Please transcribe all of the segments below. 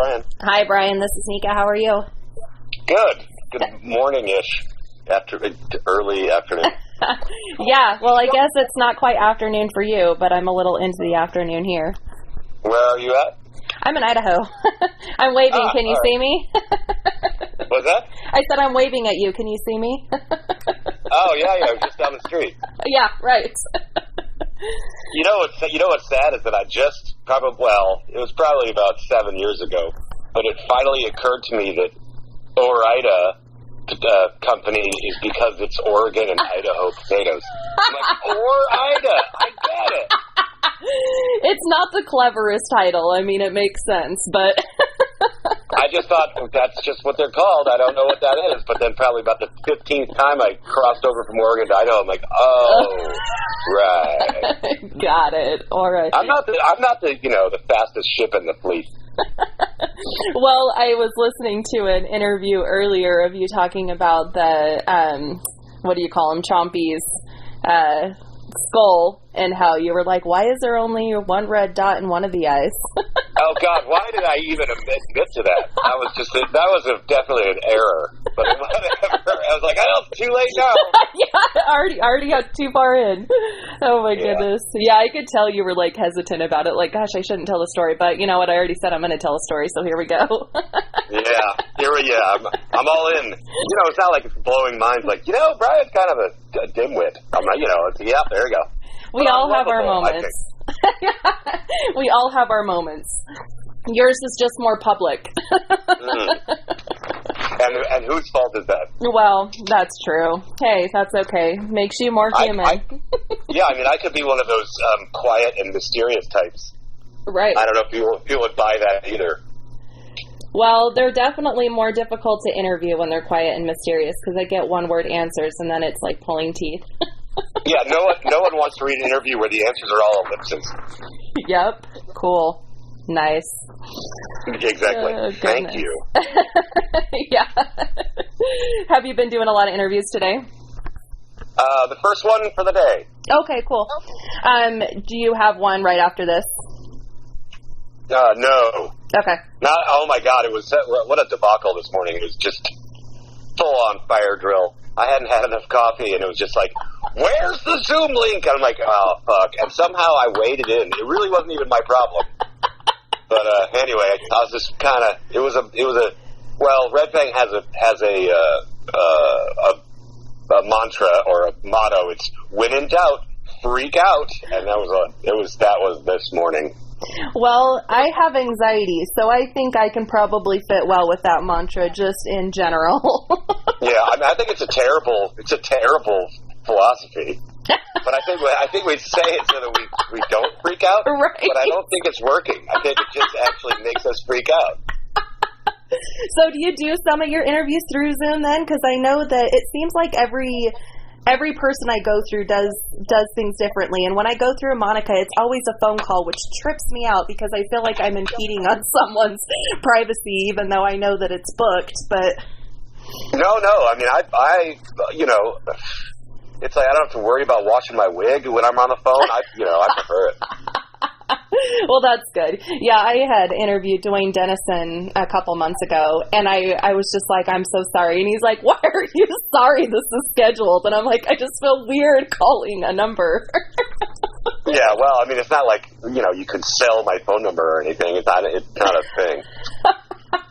Bryan. Hi, Bryan. This is Nika. How are you? Good. Good morning-ish. Early afternoon. Yeah, well, I guess it's not quite afternoon for you, but I'm a little into the afternoon here. Where are you at? I'm in Idaho. I'm waving. Can you see me? What's that? I said I'm waving at you. Can you see me? Oh, yeah, just down the street. Yeah, right. You know what's sad is that it was probably about 7 years ago, but it finally occurred to me that Ore-Ida company is because it's Oregon and Idaho potatoes. I'm like, Ore-Ida, I get it. It's not the cleverest title. I mean, it makes sense, but... I just thought that's just what they're called. I don't know what that is, but then probably about the 15th time I crossed over from Oregon to Idaho, I'm like, oh, right. Got it. All right. I'm not the fastest ship in the fleet. Well, I was listening to an interview earlier of you talking about the, what do you call him, Chompy's skull, and how you were like, why is there only one red dot in one of the eyes? Oh, God, why did I even admit to that? That was definitely an error. But whatever. I was like, oh, it's too late now. Yeah, already got too far in. Oh, my goodness. Yeah, I could tell you were, like, hesitant about it. Like, gosh, I shouldn't tell the story. But you know what? I already said I'm going to tell a story, so here we go. I'm all in. You know, it's not like it's blowing minds. Like, Bryan's kind of a dimwit. I'm like, there you go. We all have our moments. We all have our moments. Yours is just more public. And whose fault is that? Well, that's true. Hey, that's okay. Makes you more human. I could be one of those quiet and mysterious types. Right. I don't know if you would buy that either. Well, they're definitely more difficult to interview when they're quiet and mysterious because they get one-word answers and then it's like pulling teeth. Yeah, no one wants to read an interview where the answers are all ellipses. Yep. Cool. Nice. Exactly. Thank you. Yeah. Have you been doing a lot of interviews today? The first one for the day. Okay, cool. Do you have one right after this? No. Okay. Oh my God, it was what a debacle this morning. It was just full on fire drill. I hadn't had enough coffee, and it was just like, where's the Zoom link? And I'm like, oh, fuck. And somehow I waded in. It really wasn't even my problem. But anyway, I was just kind of, Red Fang has a mantra or a motto. It's, when in doubt, freak out. And that was this morning. Well, I have anxiety, so I think I can probably fit well with that mantra just in general. Yeah, I think it's a terrible philosophy. But I think we say it so that we don't freak out. Right. But I don't think it's working. I think it just actually makes us freak out. So do you do some of your interviews through Zoom then? Because I know that it seems like every person I go through does things differently. And when I go through Monica, it's always a phone call, which trips me out because I feel like I'm impeding on someone's privacy, even though I know that it's booked. But no. I mean, I it's like I don't have to worry about washing my wig when I'm on the phone. I prefer it. Well, that's good. Yeah, I had interviewed Dwayne Dennison a couple months ago, and I was just like, I'm so sorry. And he's like, why are you sorry? This is scheduled. And I'm like, I just feel weird calling a number. Yeah, well, I mean, it's not like, you could sell my phone number or anything. It's not a thing.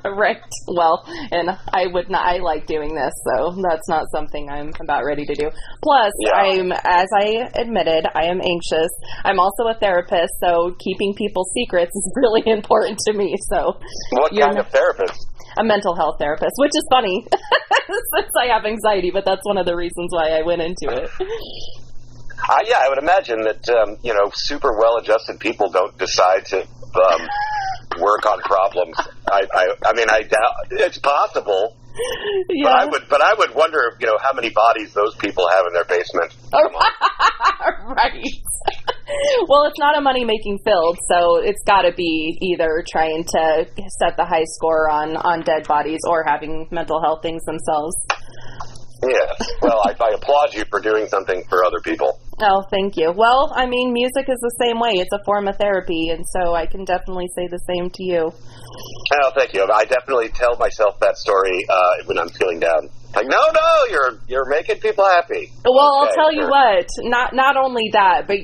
Right. Well, and I like doing this, so that's not something I'm about ready to do. Plus, yeah. As I admitted, I am anxious. I'm also a therapist, so keeping people's secrets is really important to me. So, what kind of therapist? A mental health therapist, which is funny since I have anxiety, but that's one of the reasons why I went into it. I would imagine that, super well-adjusted people don't decide to work on problems. I mean, I doubt it's possible. Yeah. But I would wonder, how many bodies those people have in their basement. Right. Well, it's not a money-making field, so it's got to be either trying to set the high score on dead bodies or having mental health things themselves. Yeah. Well, I applaud you for doing something for other people. Oh, thank you. Well, I mean, music is the same way. It's a form of therapy, and so I can definitely say the same to you. Oh, thank you. I definitely tell myself that story when I'm feeling down. Like, no, you're making people happy. Well, Okay, I'll tell you sure. what, not only that, but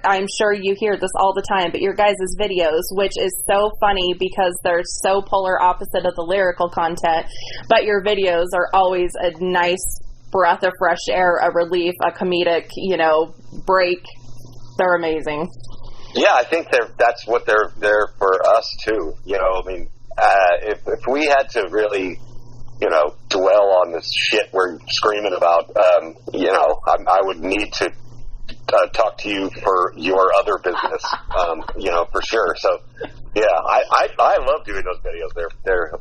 I'm sure you hear this all the time, but your guys' videos, which is so funny because they're so polar opposite of the lyrical content, but your videos are always a nice breath of fresh air, a relief, a comedic, break. They're amazing. Yeah, I think that's what they're there for us too. I mean, if we had to really, dwell on this shit we're screaming about, I would need to talk to you for your other business, for sure. So, yeah, I love doing those videos. They're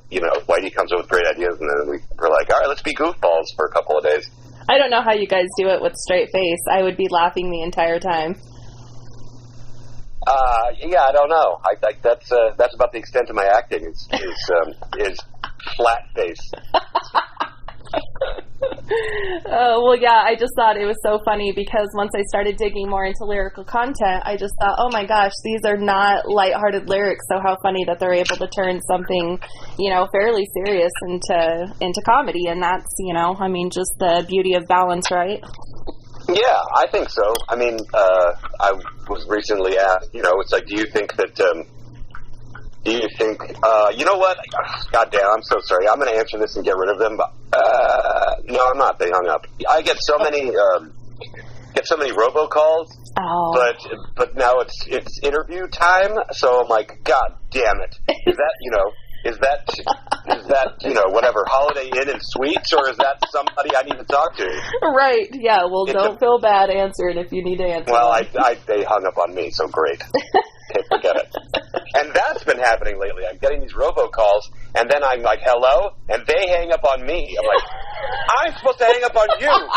Whitey comes up with great ideas, and then we're like, all right, let's be goofballs for a couple of days. I don't know how you guys do it with straight face. I would be laughing the entire time. Yeah, I don't know. I think that's about the extent of my acting is flat face. Well, yeah, I just thought it was so funny because once I started digging more into lyrical content, I just thought, oh my gosh, these are not lighthearted lyrics, so how funny that they're able to turn something, fairly serious into comedy, and that's, just the beauty of balance, right? Yeah, I think so. I mean, I was recently asked, it's like, do you think, you know what? God damn, I'm so sorry. I'm going to answer this and get rid of them, but, no, I'm not. They hung up. I get so many robocalls, but now it's interview time, so I'm like, God damn it. Is that whatever, Holiday Inn and Suites, or is that somebody I need to talk to? Right, yeah, well, don't feel bad answering if you need to answer. Well, they hung up on me, so great. Okay, forget it. And that's been happening lately. I'm getting these robocalls, and then I'm like, hello, and they hang up on me. I'm like, I'm supposed to hang up on you.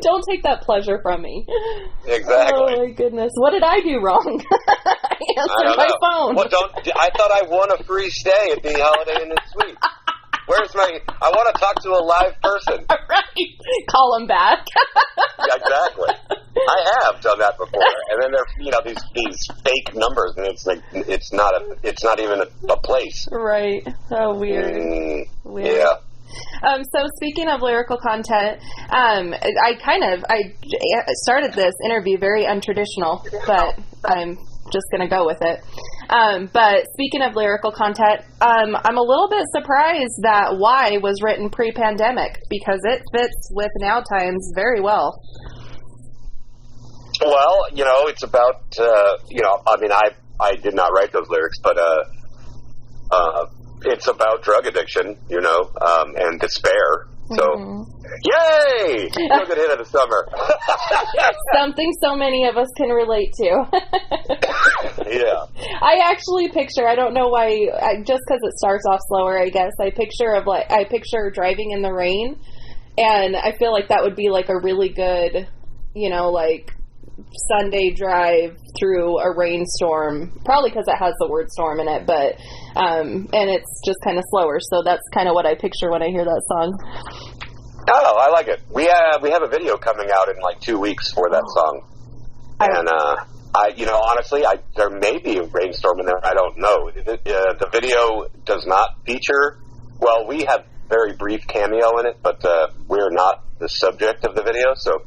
Don't take that pleasure from me. Exactly. Oh, my goodness. What did I do wrong? I answered my phone. Well, I thought I won a free stay at the Holiday Inn and Suite. I want to talk to a live person. Right. Call them back. Exactly. I have done that before. And then there these fake numbers, and it's like, it's not even a place. Right. Oh, weird. Weird. Yeah. So speaking of lyrical content, I started this interview very untraditional, but I'm just going to go with it. But speaking of lyrical content, I'm a little bit surprised that Why was written pre-pandemic, because it fits with now times very well. Well, it's about, I mean, I did not write those lyrics, but it's about drug addiction, and despair. So, Yay! Still good hit of the summer. Something so many of us can relate to. Yeah. I actually picture, I don't know why, just because it starts off slower, I guess, I picture driving in the rain, and I feel like that would be like a really good, Sunday drive through a rainstorm, probably because it has the word storm in it, but and it's just kind of slower, so that's kind of what I picture when I hear that song. Oh, I like it. We have a video coming out in like 2 weeks for that song, and honestly, there may be a rainstorm in there. I don't know. The video does not feature. Well, we have very brief cameo in it, but we're not the subject of the video, so.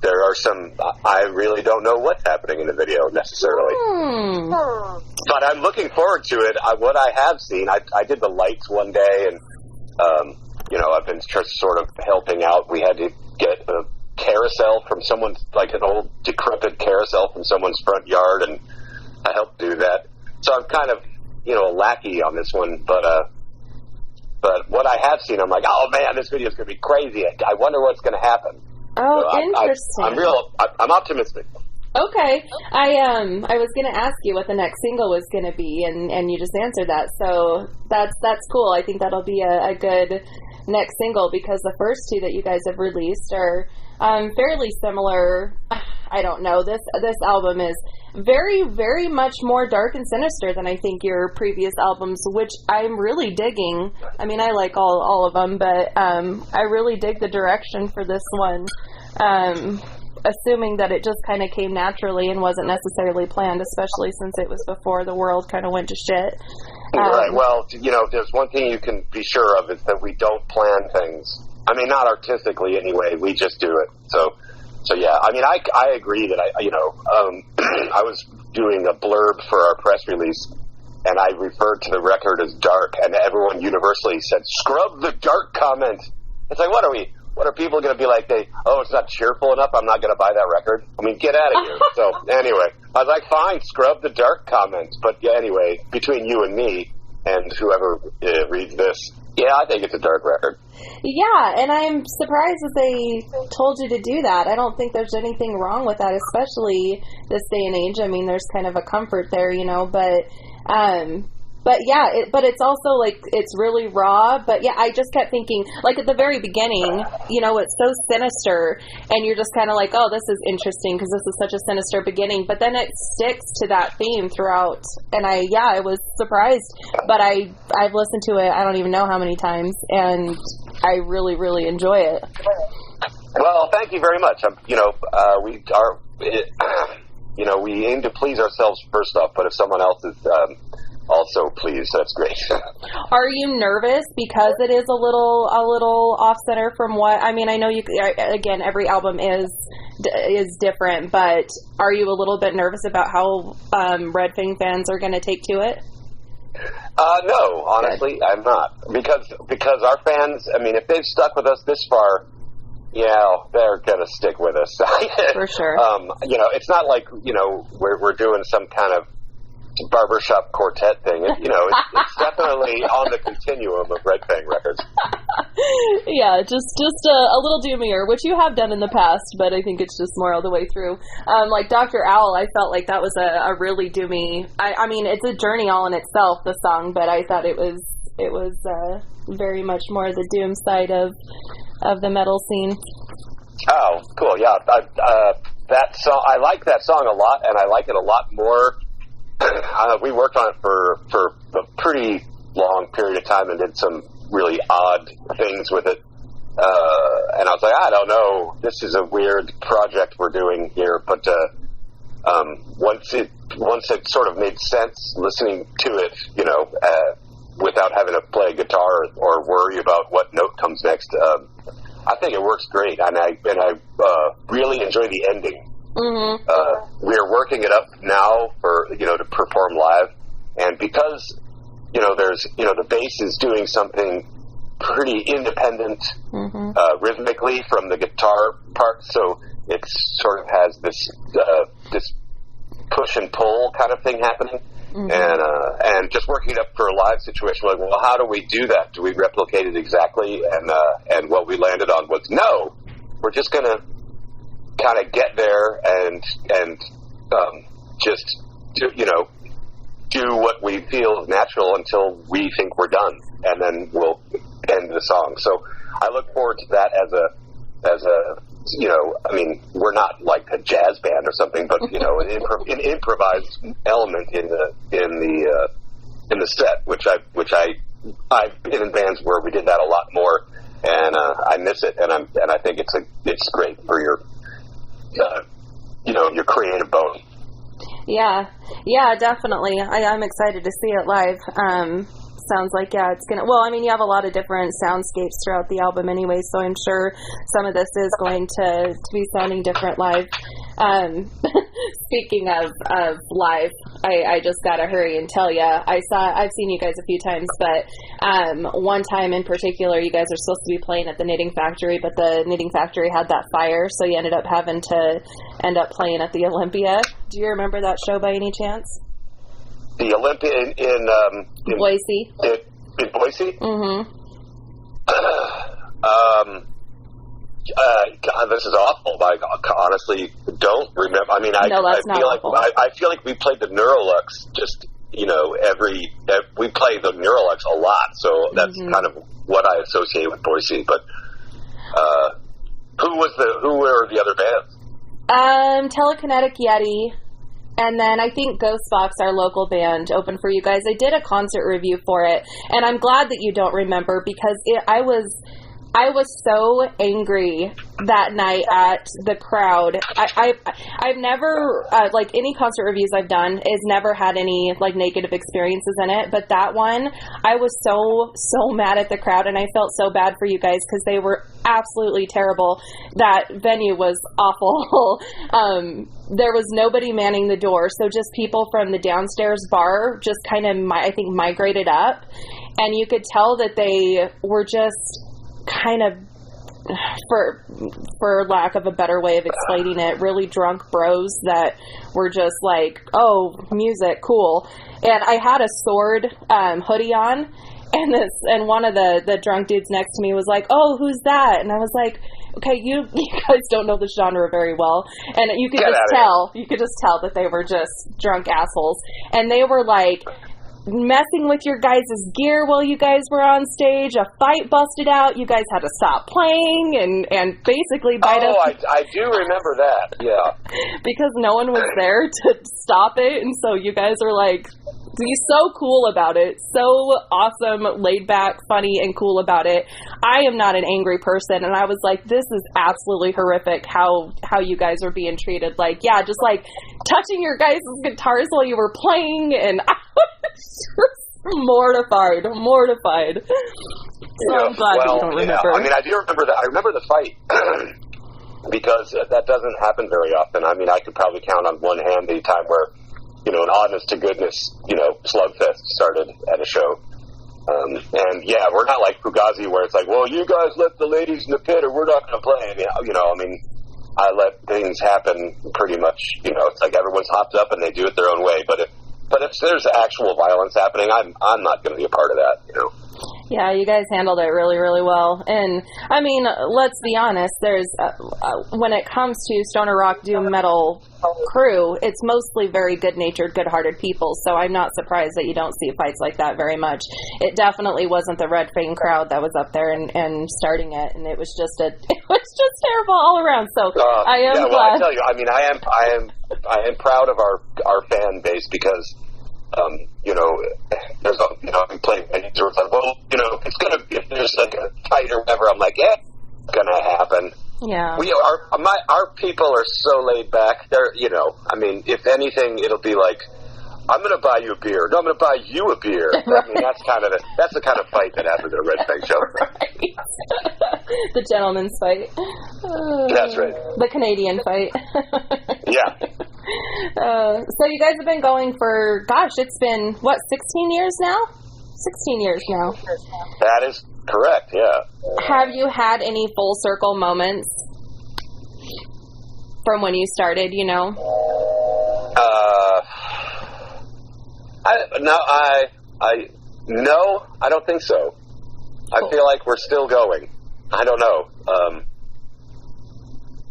There are some, I really don't know what's happening in the video necessarily. But I'm looking forward to it. What I have seen, I did the lights one day, and, I've been just sort of helping out. We had to get a carousel from someone's, like an old decrepit carousel from someone's front yard, and I helped do that. So I'm kind of, a lackey on this one, but what I have seen, I'm like, oh man, this video is going to be crazy. I wonder what's going to happen. Oh, so interesting. I'm optimistic. Okay. I was going to ask you what the next single was going to be, and you just answered that. So that's cool. I think that'll be a good next single, because the first two that you guys have released are fairly similar. I don't know. This album is very, very much more dark and sinister than I think your previous albums, which I'm really digging. I mean, I like all of them, but I really dig the direction for this one. assuming that it just kind of came naturally and wasn't necessarily planned, especially since it was before the world kind of went to shit. Right. Well, there's one thing you can be sure of is that we don't plan things. I mean, not artistically anyway. We just do it. So yeah. I mean, I agree that I was doing a blurb for our press release, and I referred to the record as dark, and everyone universally said, "Scrub the dark comment." It's like, what are people going to be like? It's not cheerful enough, I'm not going to buy that record? I mean, get out of here. So, anyway, I was like, fine, scrub the dark comments. But, yeah, anyway, between you and me and whoever reads this, yeah, I think it's a dark record. Yeah, and I'm surprised that they told you to do that. I don't think there's anything wrong with that, especially this day and age. I mean, there's kind of a comfort there, but yeah, but it's also, like, it's really raw. But, yeah, I just kept thinking, like, at the very beginning, it's so sinister, and you're just kind of like, oh, this is interesting, because this is such a sinister beginning. But then it sticks to that theme throughout, and I was surprised. But I've listened to it, I don't even know how many times, and I really, really enjoy it. Well, thank you very much. We aim to please ourselves first off, but if someone else is also pleased, that's great. Are you nervous because it is a little off center from what? I mean, I know again, every album is different, but are you a little bit nervous about how Red Fang fans are going to take to it? No, honestly, good. I'm not, because our fans. I mean, if they've stuck with us this far, yeah, they're gonna stick with us. For sure. It's not like we're doing some kind of barbershop quartet thing. It's definitely on the continuum of Red Fang records. Yeah, just a little doomier, which you have done in the past, but I think it's just more all the way through. Like Dr. Owl, I felt like that was a really doomy. I mean, it's a journey all in itself, the song, but I thought it was very much more the doom side of the metal scene. Oh, cool! Yeah, that song. I like that song a lot, and I like it a lot more. We worked on it for a pretty long period of time and did some really odd things with it. And I was like, I don't know, this is a weird project we're doing here. But once it sort of made sense listening to it, without having to play guitar or worry about what note comes next, I think it works great. And I really enjoy the ending. Mm-hmm. We're working it up now for to perform live, and because there's the bass is doing something pretty independent rhythmically from the guitar part, so it sort of has this push and pull kind of thing happening. Mm-hmm. And just working it up for a live situation, like, well, how do we do that? Do we replicate it exactly? And what we landed on was, no, we're just gonna kind of get there and just do what we feel is natural until we think we're done, and then we'll end the song. So I look forward to that as a I mean, we're not like a jazz band or something, but an improvised element in the set, which I've been in bands where we did that a lot more, and I miss it, and I think it's great for your your creative bone. Yeah, definitely. I'm excited to see it live. Sounds like, it's gonna. Well, I mean, you have a lot of different soundscapes throughout the album, anyway. So I'm sure some of this is going to be sounding different live. Speaking of live, I just gotta hurry and tell you, I've seen you guys a few times, but one time in particular, you guys are supposed to be playing at the Knitting Factory, but the Knitting Factory had that fire, so you ended up having to end up playing at the Olympia. Do you remember that show by any chance? The Olympia in Boise. In Boise? Mm-hmm. God, this is awful. I honestly don't remember. I mean, I feel like we played the Neurolux just we play the Neurolux a lot, so that's kind of what I associate with Boise. But who were the other bands? Telekinetic Yeti. And then I think Ghostbox, our local band, opened for you guys. I did a concert review for it, and I'm glad that you don't remember, because I was so angry that night at the crowd. I've never, like, any concert reviews I've done is never had any, like, negative experiences in it, but that one, I was so mad at the crowd, and I felt so bad for you guys because they were absolutely terrible. That venue was awful. There was nobody manning the door, so just people from the downstairs bar just kind of, I think, migrated up, and you could tell that they were just kind of, for lack of a better way of explaining it, really drunk bros that were just like, oh, music, cool. And I had a Sword hoodie on, and one of the drunk dudes next to me was like, oh, who's that? And I was like, okay, you guys don't know the genre very well. And you could just tell that they were just drunk assholes. And they were like messing with your guys' gear while you guys were on stage. A fight busted out. You guys had to stop playing and basically bite us. Oh, I do remember that, yeah. Because no one was there to stop it, and so you guys were like, he's so cool about it. So awesome, laid back, funny, and cool about it. I am not an angry person, and I was like, this is absolutely horrific how you guys are being treated. Like, yeah, just like touching your guys' guitars while you were playing, and I was mortified. So I'm glad that you don't remember. I mean, I do remember that. I remember the fight because that doesn't happen very often. I mean, I could probably count on one hand the time where, you know, an honest-to-goodness, you know, slugfest started at a show. And, yeah, we're not like Fugazi where it's like, well, you guys let the ladies in the pit or we're not going to play. You know, I mean, I let things happen pretty much, you know, it's like everyone's hopped up and they do it their own way. But if there's actual violence happening, I'm not going to be a part of that, you know. Yeah, you guys handled it really, really well. And, I mean, let's be honest, there's, when it comes to stoner rock, doom metal crew, it's mostly very good-natured, good-hearted people, so I'm not surprised that you don't see fights like that very much. It definitely wasn't the Red Fang crowd that was up there and starting it, and it was just terrible all around, so I am glad. Well, I tell you, I mean, I am proud of our fan base because, you know, there's a, you know, I'm playing venues where it's like, well, you know, it's gonna, if there's like a fight or whatever, I'm like, yeah, it's gonna happen. Yeah. Our people are so laid back. They're, you know, I mean, if anything, it'll be like, I'm gonna buy you a beer. No, I'm gonna buy you a beer. Right. I mean, that's the kind of fight that happens at a Red Fang show. Right. The gentleman's fight. That's right. The Canadian fight. Yeah. So you guys have been going for, gosh, it's been, what, 16 years now? 16 years now. That is correct, yeah. Have you had any full circle moments from when you started, you know? No, I don't think so. Cool. I feel like we're still going. I don't know.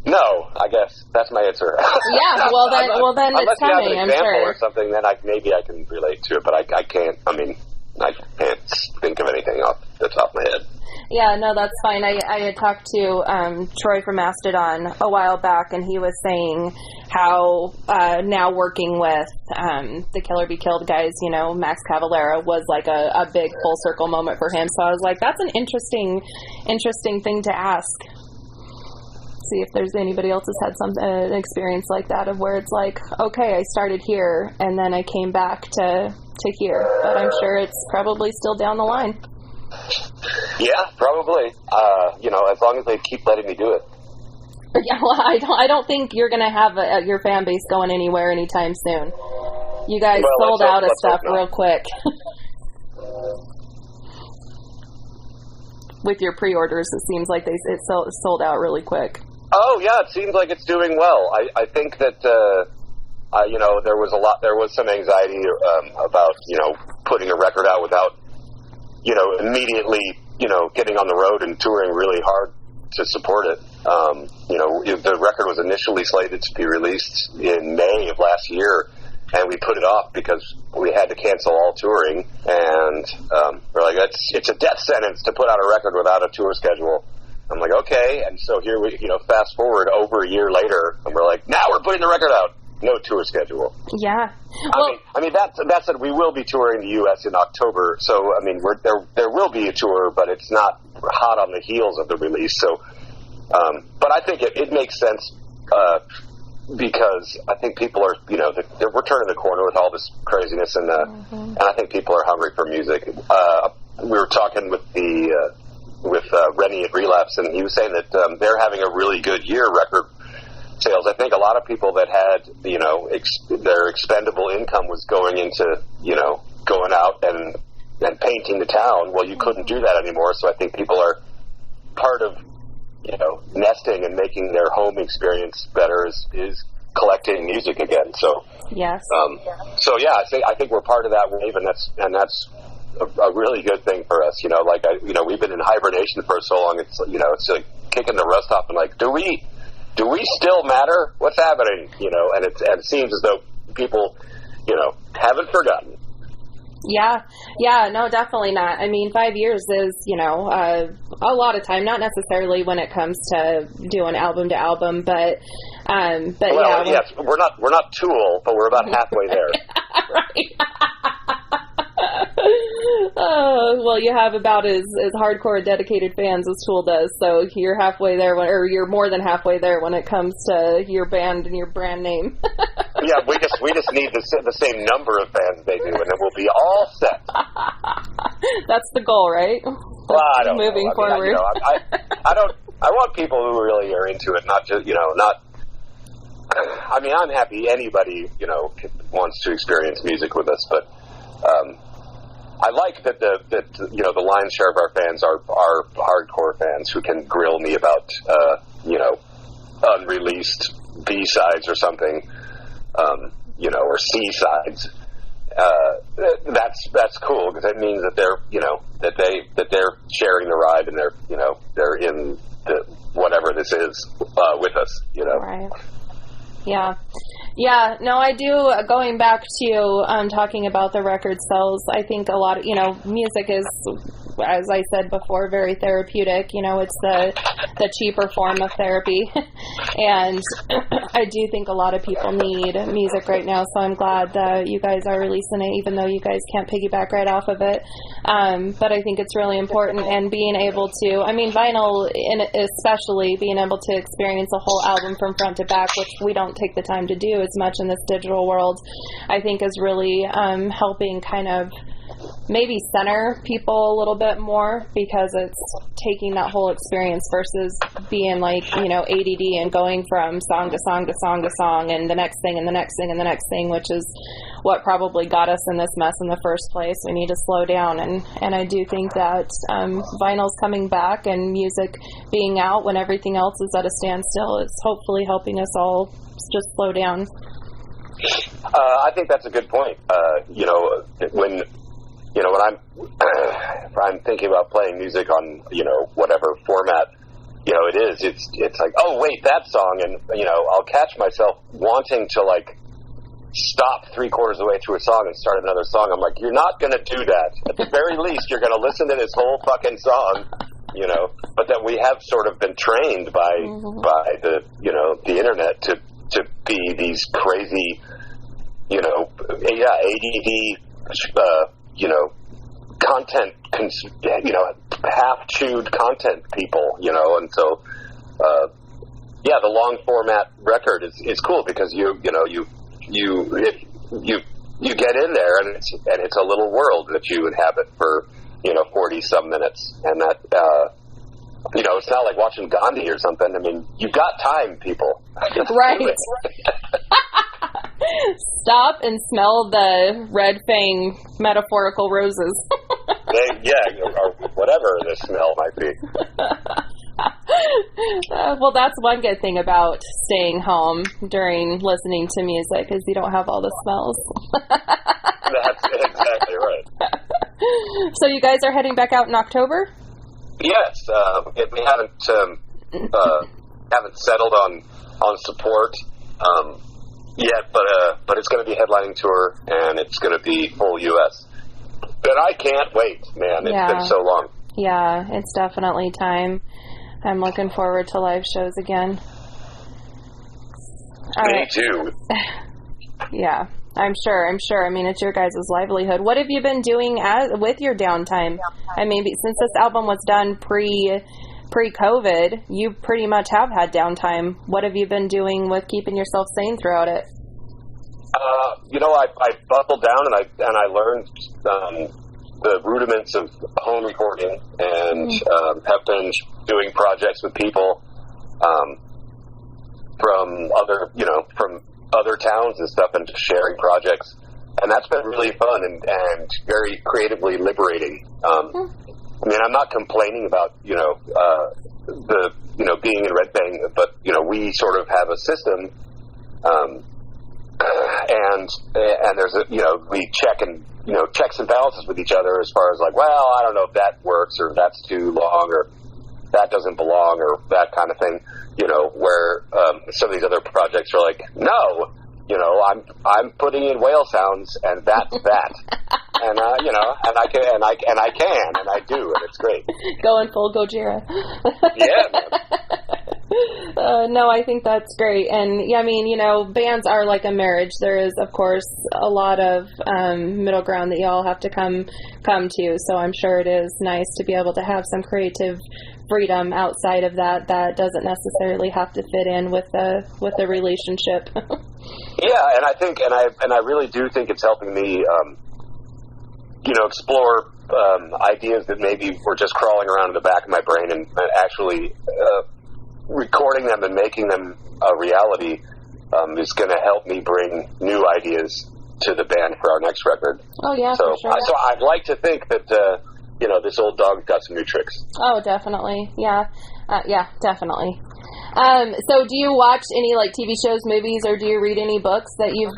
No, I guess that's my answer. Yeah, well then it's coming, I'm sure. Unless you have an example or something, then maybe I can relate to it, but I can't. I mean, I can't think of anything off the top of my head. Yeah, no, that's fine. I had talked to Troy from Mastodon a while back, and he was saying how now working with the Killer Be Killed guys, you know, Max Cavalera was like a big full circle moment for him. So I was like, that's an interesting thing to ask. See if there's anybody else has had an experience like that of where it's like, okay, I started here and then I came back to here, but I'm sure it's probably still down the line. Yeah, probably. You know, as long as they keep letting me do it. Yeah, well, I don't think you're gonna have your fan base going anywhere anytime soon. You guys sold out of stuff real quick. With your pre-orders, it seems like it sold out really quick. Oh yeah, it seems like it's doing well. I think that you know, there was some anxiety about, you know, putting a record out without, you know, immediately, you know, getting on the road and touring really hard to support it. You know, the record was initially slated to be released in May of last year, and we put it off because we had to cancel all touring, and we're like, it's a death sentence to put out a record without a tour schedule. I'm like, okay, and so here we, you know, fast forward over a year later, and we're like, now we're putting the record out. No tour schedule. Yeah. Well, I mean that's it. We will be touring the U.S. in October, so I mean there will be a tour, but it's not hot on the heels of the release. So, but but I think it makes sense because I think people are, we're turning the corner with all this craziness, and I think people are hungry for music. We were talking with Rennie at Relapse, and he was saying that they're having a really good year record sales. I think a lot of people that had, their expendable income was going into, going out and painting the town. Well, you couldn't do that anymore, so I think people are part of, nesting and making their home experience better is collecting music again. So yes. I think we're part of that wave, and that's a really good thing for us. We've been in hibernation for so long. It's it's like kicking the rust off and like, do we still matter? What's happening? And it seems as though people, haven't forgotten. Yeah, no, definitely not. I mean, 5 years is, a lot of time, not necessarily when it comes to doing album to album, but yes, we're not Tool, but we're about halfway there. Right. Well, you have about as hardcore dedicated fans as Tool does, so you're halfway there, or you're more than halfway there when it comes to your band and your brand name. Yeah, we just need the same number of fans they do, and then we'll be all set. That's the goal, right? Well, I don't moving know. forward. I want people who really are into it, not just not. I mean, I'm happy anybody wants to experience music with us, but I like that the lion's share of our fans are hardcore fans who can grill me about unreleased B-sides or something. Or C-sides. That's cool because it means that they're that they're sharing the ride, and they're in whatever this is with us. Right. Yeah. No, I do. Going back to talking about the record sales, I think a lot of music is, as I said before, very therapeutic. It's the cheaper form of therapy, and I do think a lot of people need music right now. So I'm glad that you guys are releasing it, even though you guys can't piggyback right off of it. But I think it's really important, and being able to, vinyl, especially being able to experience a whole album from front to back, which we don't take the time to do as much in this digital world, I think is really helping kind of maybe center people a little bit more, because it's taking that whole experience versus being like, ADD and going from song to song to song to song and the next thing and the next thing and the next thing, which is what probably got us in this mess in the first place. We need to slow down, and I do think that vinyl's coming back and music being out when everything else is at a standstill, it's hopefully helping us all just slow down. I think that's a good point. When I'm thinking about playing music on, whatever format, it's like, oh, wait, that song. And, I'll catch myself wanting to, like, stop 3/4 of the way through a song and start another song. I'm like, you're not going to do that. At the very least, you're going to listen to this whole fucking song, but that we have sort of been trained by the, the internet to be these crazy, ADD, content, half-chewed content people, and so, the long format record is cool because you get in there and it's a little world that you inhabit for 40 some minutes, and that it's not like watching Gandhi or something. I mean, you've got time, people. Right. Stop and smell the red Fang metaphorical roses. Or whatever the smell might be. Well, that's one good thing about staying home during listening to music is you don't have all the smells. That's exactly right. So you guys are heading back out in October? Yes, we haven't settled on support yet, but it's going to be a headlining tour, and it's going to be full U.S. And I can't wait, man. It's been so long. Yeah, it's definitely time. I'm looking forward to live shows again. Me too. Yeah, I'm sure. I mean, it's your guys' livelihood. What have you been doing with your downtime? I mean, since this album was done pre-COVID, you pretty much have had downtime. What have you been doing with keeping yourself sane throughout it? I buckled down and I learned the rudiments of home recording and have been doing projects with people from other towns and stuff, and just sharing projects, and that's been really fun and very creatively liberating. I'm not complaining about being in Red Fang, but we sort of have a system, and there's we check and checks and balances with each other as far as like, well, I don't know if that works or that's too long or that doesn't belong or that kind of thing. Where some of these other projects are like, no, I'm putting in whale sounds and that's that, and I can and I do, and it's great. Going full Gojira. Yeah. Man. No, I think that's great. And yeah, bands are like a marriage. There is, of course, a lot of middle ground that you all have to come to. So I'm sure it is nice to be able to have some creative freedom outside of that doesn't necessarily have to fit in with the relationship. Yeah, and I really do think it's helping me explore ideas that maybe were just crawling around in the back of my brain, and actually recording them and making them a reality is going to help me bring new ideas to the band for our next record. Oh yeah, so for sure. So I'd like to think that this old dog's got some new tricks. Oh, definitely. Yeah, definitely. So do you watch any like TV shows, movies, or do you read any books that you've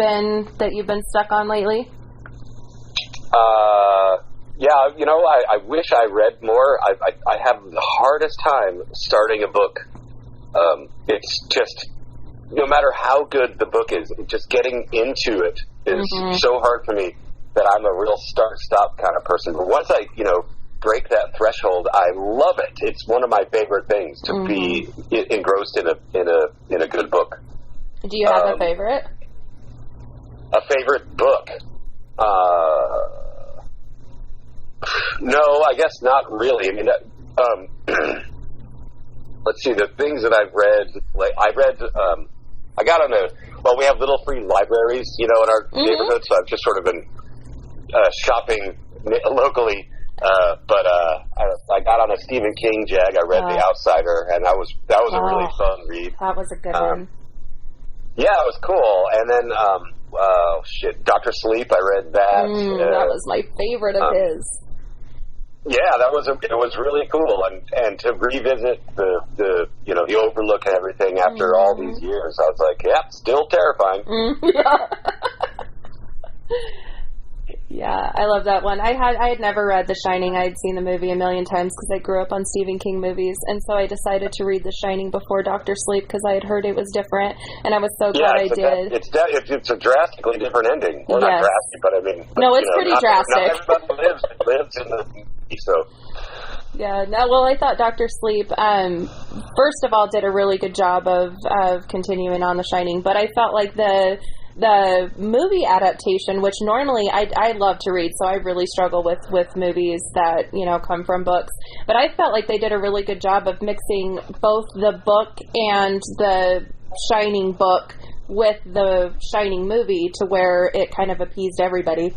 been stuck on lately? I wish I read more. I have the hardest time starting a book. It's just, no matter how good the book is, just getting into it is so hard for me that I'm a real start-stop kind of person. But once I, break that threshold, I love it. It's one of my favorite things to be engrossed in a good book. Do you have a favorite? A favorite book? No, I guess not really. Let's see, the things that I've read, we have little free libraries, in our neighborhood, so I've just sort of been shopping locally, but I got on a Stephen King jag. I read The Outsider, and that was a really fun read. That was a good one. Yeah, it was cool. And then, Dr. Sleep, I read that. That was my favorite of his. Yeah, it was really cool, and to revisit the Overlook and everything after all these years, I was like, yeah, still terrifying. Yeah, I love that one. I had never read The Shining. I had seen the movie a million times because I grew up on Stephen King movies, and so I decided to read The Shining before Dr. Sleep because I had heard it was different, and I was so glad I did. It's a drastically different ending. Well, not drastic, but no, it's pretty drastic. Not everybody lives in the so. Yeah, I thought Dr. Sleep, first of all, did a really good job of continuing on The Shining, but I felt like the movie adaptation, which normally I love to read, so I really struggle with movies that, come from books, but I felt like they did a really good job of mixing both the book and the Shining book with the Shining movie to where it kind of appeased everybody.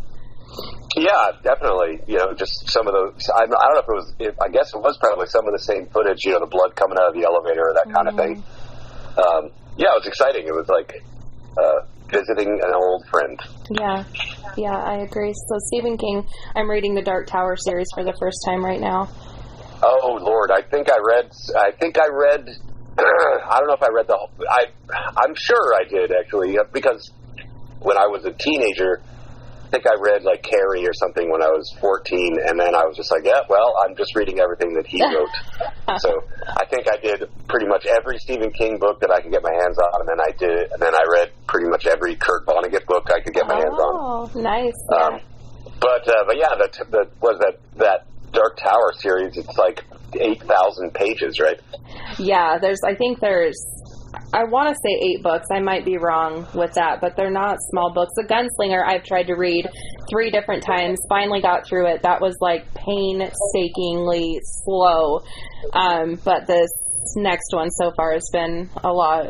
Yeah, definitely. Just some of those. I don't know if it was. I guess it was probably some of the same footage. The blood coming out of the elevator, that kind of thing. Yeah, it was exciting. It was like visiting an old friend. Yeah, I agree. So Stephen King, I'm reading the Dark Tower series for the first time right now. Oh Lord, I think I read. I don't know if I read the whole. I'm sure I did actually, because when I was a teenager, I think I read like Carrie or something when I was 14, and then I was just like, yeah, well, I'm just reading everything that he wrote. So I think I did pretty much every Stephen King book that I could get my hands on, and then I read pretty much every Kurt Vonnegut book I could get my hands on. Oh, nice. Yeah. But yeah, that Dark Tower series, it's like 8,000 pages, right? Yeah, I want to say 8 books. I might be wrong with that, but they're not small books. The Gunslinger, I've tried to read 3 different times, finally got through it. That was like painstakingly slow. But this next one so far has been a lot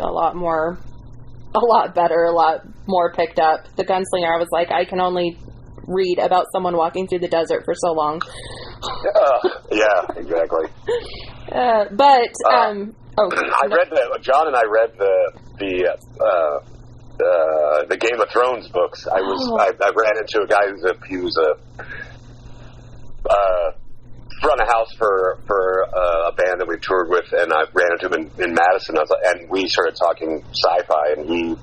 better, a lot more picked up. The Gunslinger, I was like, I can only read about someone walking through the desert for so long. Yeah, exactly. I read John and I read the Game of Thrones books. I ran into a guy he was a front of house for a band that we toured with, and I ran into him in Madison. And we started talking sci-fi, and he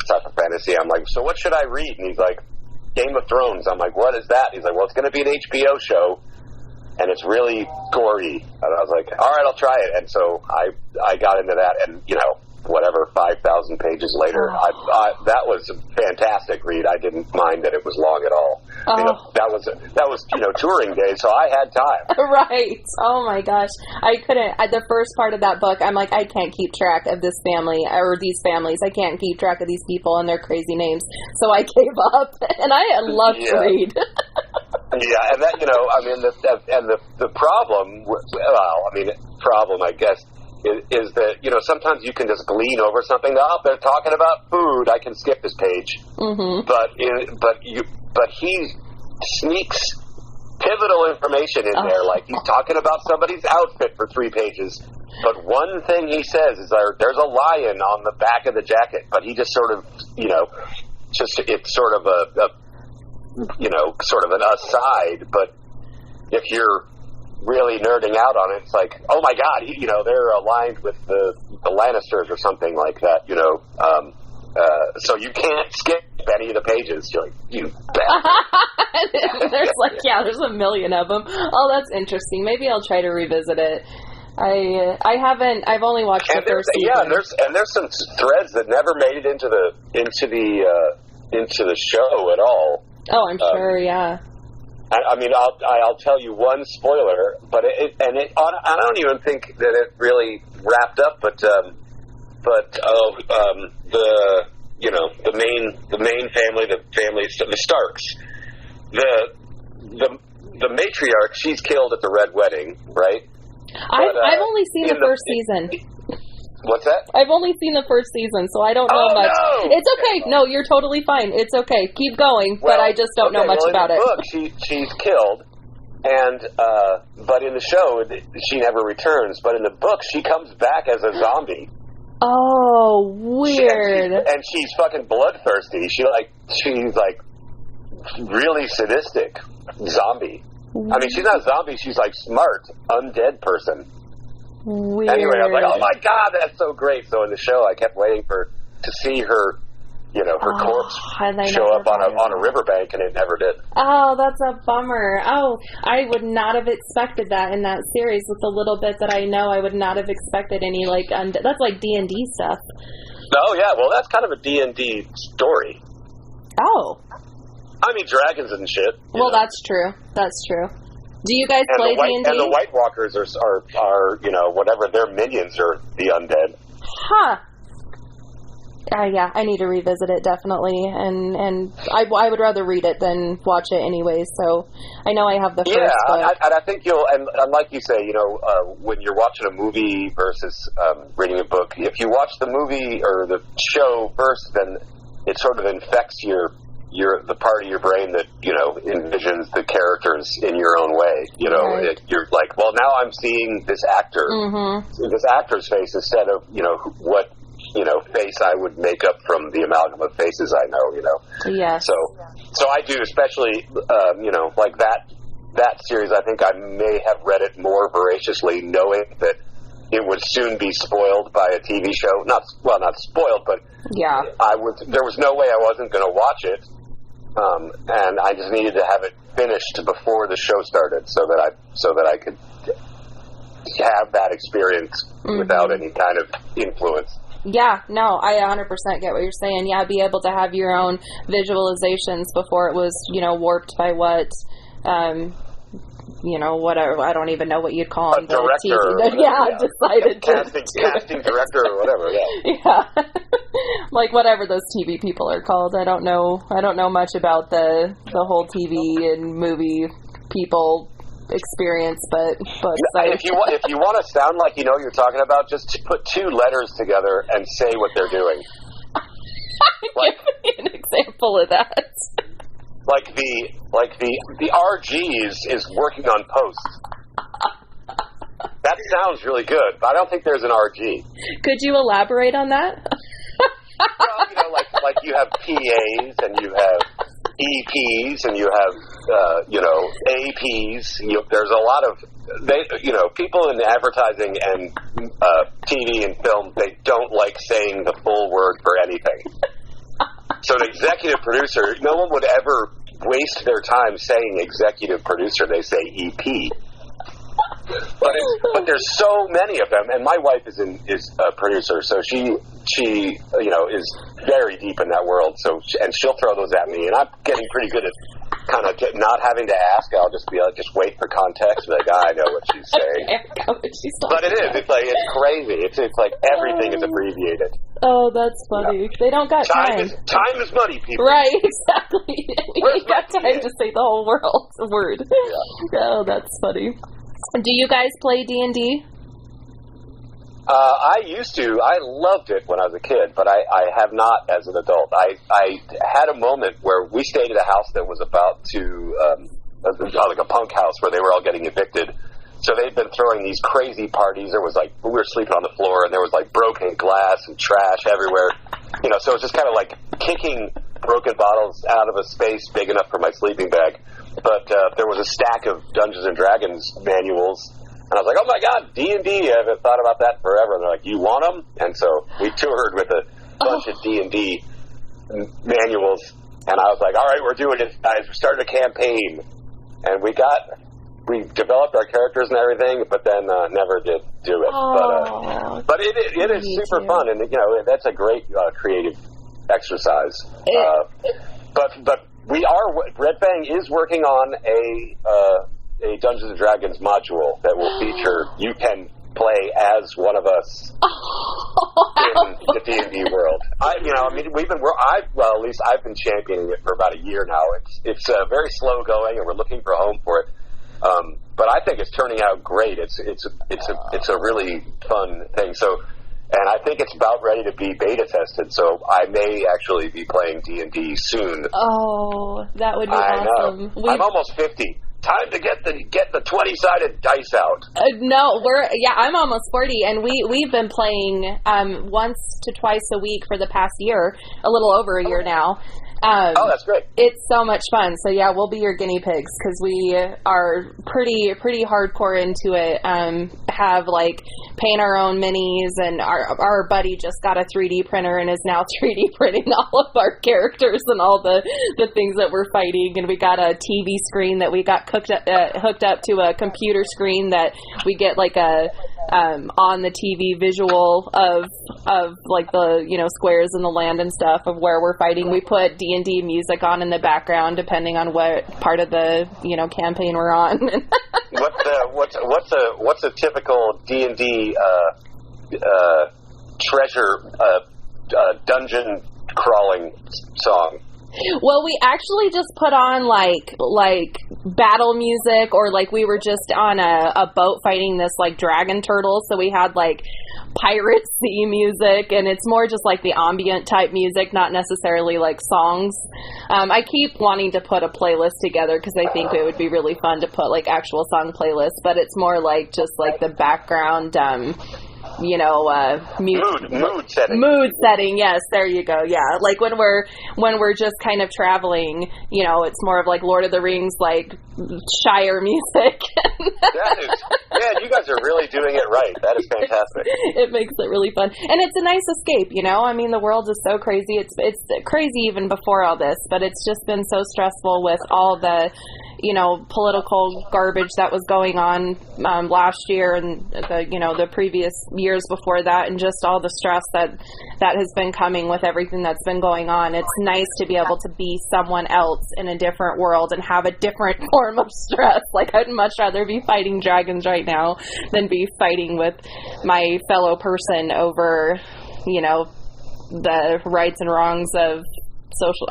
sci-fi fantasy. I'm like, so what should I read? And he's like, Game of Thrones. I'm like, what is that? He's like, well, it's going to be an HBO show, and it's really gory. And I was like, all right, I'll try it. And so I got into that, and whatever, 5,000 pages later, that was a fantastic read. I didn't mind that it was long at all. That was touring days, so I had time. Right. Oh my gosh. I couldn't. The first part of that book, I'm like, I can't keep track of this family or these families. I can't keep track of these people and their crazy names. So I gave up, and I love to read. Yeah, and that the problem. Problem, I guess, is that sometimes you can just glean over something. Oh, they're talking about food. I can skip this page. Mm-hmm. But he sneaks pivotal information in there. Like he's talking about somebody's outfit for 3 pages. But one thing he says is there's a lion on the back of the jacket. But he just sort of it's sort of sort of an aside. But if you're really nerding out on it, it's like, oh my god, they're aligned with the Lannisters or something like that, so you can't skip any of the pages. You're like, you bastard. There's a million of them. Oh, that's interesting. Maybe I'll try to revisit it. I've only watched the first season. Yeah, and there's some threads that never made it into the show at all. Oh, I'm sure, yeah. I'll tell you one spoiler, but I don't even think that it really wrapped up. But the main family, the Starks, the matriarch, she's killed at the Red Wedding, right? I've only seen the first season. What's that? I've only seen the first season, so I don't know much. No! It's okay. No, you're totally fine. It's okay. Keep going, but I just don't know much about it. In the book, she's killed, and but in the show, she never returns. But in the book, she comes back as a zombie. Oh, weird. And she's fucking bloodthirsty. She's like really sadistic zombie. I mean, she's not a zombie. She's like smart, undead person. Weird. Anyway, I was like, oh my god, that's so great. So in the show, I kept waiting to see her, her corpse show up on a riverbank, and it never did. Oh, that's a bummer. Oh, I would not have expected that in that series. With the little bit that I know, I would not have expected any that's like D&D stuff. Oh yeah, well that's kind of a D&D story. Oh. I mean, dragons and shit. Well, that's true. That's true. Do you guys play D&D? And the White Walkers are whatever, their minions are the undead. Huh. Yeah, I need to revisit it, definitely. And I would rather read it than watch it anyway, so I know I have the first book. And I think and like you say, when you're watching a movie versus reading a book, if you watch the movie or the show first, then it sort of infects the part of your brain that envisions the characters in your own way. Right. You're like, well, now I'm seeing this actor's face instead of what face I would make up from the amalgam of faces I know. Yeah. So I do, especially like that series. I think I may have read it more voraciously, knowing that it would soon be spoiled by a TV show. Not spoiled, but yeah, there was no way I wasn't going to watch it. And I just needed to have it finished before the show started, so that I could have that experience without any kind of influence. Yeah, no, I 100% get what you're saying. Yeah, be able to have your own visualizations before it was, warped by what, whatever. I don't even know what you'd call them. A director. Decided casting director or whatever. Yeah. Yeah. Like whatever those TV people are called. I don't know. I don't know much about the whole TV and movie people experience, but if you want to sound like you know what you're talking about, just put two letters together and say what they're doing. Give me an example of that. Like the RGs is working on post. That sounds really good, but I don't think there's an RG. Could you elaborate on that? Well, you know, like you have PAs and you have EPs and you have APs. There's a lot of people in advertising and TV and film. They don't like saying the full word for anything. So an executive producer, no one would ever waste their time saying executive producer. They say EP. But there's so many of them, and my wife is a producer, so she is very deep in that world. So and she'll throw those at me, and I'm getting pretty good at kind of not having to ask. I'll just be like, just wait for context. Like, I know what she's saying. But it is. It's like it's crazy. It's like everything is abbreviated. Oh, that's funny. They don't got time. Time is money, people. Right, exactly. We ain't got time to say the whole word. Yeah. Oh, that's funny. Do you guys play D&D? I used to. I loved it when I was a kid, but I have not as an adult. I had a moment where we stayed at a house that was about to, like a punk house where they were all getting evicted. So they'd been throwing these crazy parties. There was we were sleeping on the floor, and there was broken glass and trash everywhere. So it was just kind of like kicking broken bottles out of a space big enough for my sleeping bag. But there was a stack of Dungeons and Dragons manuals, and I was like, "Oh my God, D&D! I haven't thought about that forever." And they're like, "You want them?" And so we toured with a bunch of D&D manuals, and I was like, "All right, we're doing it." I started a campaign, and we developed our characters and everything, but then never did do it. But it is super fun, and that's a great creative exercise. But Red Fang is working on a Dungeons and Dragons module that will feature you can play as one of us in the D&D world. At least I've been championing it for about a year now. It's very slow going, and we're looking for a home for it. But I think it's turning out great. It's a really fun thing. So. And I think it's about ready to be beta tested, so I may actually be playing D&D soon. Oh, that would be awesome. Know. I'm almost 50. Time to get the 20-sided dice out. I'm almost 40, and we've been playing once to twice a week for the past year, a little over a year now. That's great. It's so much fun. So yeah, we'll be your guinea pigs because we are pretty hardcore into it. Have paint our own minis, and our buddy just got a 3D printer and is now 3D printing all of our characters and all the things that we're fighting. And we got a TV screen that we got hooked up to a computer screen that we get a on the TV visual of the squares in the land and stuff of where we're fighting. We put D&D music on in the background depending on what part of the campaign we're on. What's a typical D&D treasure dungeon crawling song? Well, we actually just put on battle music, or we were just on a boat fighting this dragon turtle, so we had pirate sea music, and it's more just the ambient type music, not necessarily songs. I keep wanting to put a playlist together because I think it would be really fun to put actual song playlists, but it's more just the background mood setting. Mood setting, yes, there you go. Yeah, when we're just kind of traveling, it's more of Lord of the Rings, Shire music. You guys are really doing it right. That is fantastic. It makes it really fun, and it's a nice escape. The world is so crazy. It's crazy even before all this, but it's just been so stressful with all the political garbage that was going on last year and the previous years before that, and just all the stress that has been coming with everything that's been going on. It's nice to be able to be someone else in a different world and have a different form of stress. I'd much rather be fighting dragons right now than be fighting with my fellow person over the rights and wrongs of social.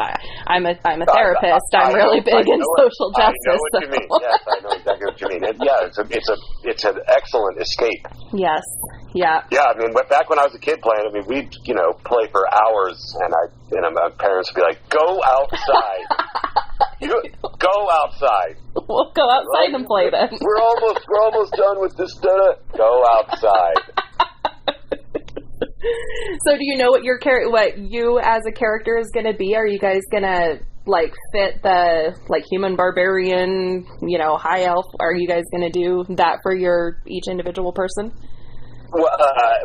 I'm a therapist. I'm really big in social justice. I know what you mean. Yes, I know exactly what you mean. And it's an excellent escape. Yes. Yeah. Yeah. I mean, back when I was a kid playing, I mean, we'd play for hours, and my parents would be like, "Go outside." Go outside. We'll go outside and play then. We're almost done with this. Go outside. So, do you know what you as a character is going to be? Are you guys going to fit the human barbarian, high elf? Are you guys going to do that for each individual person? Well,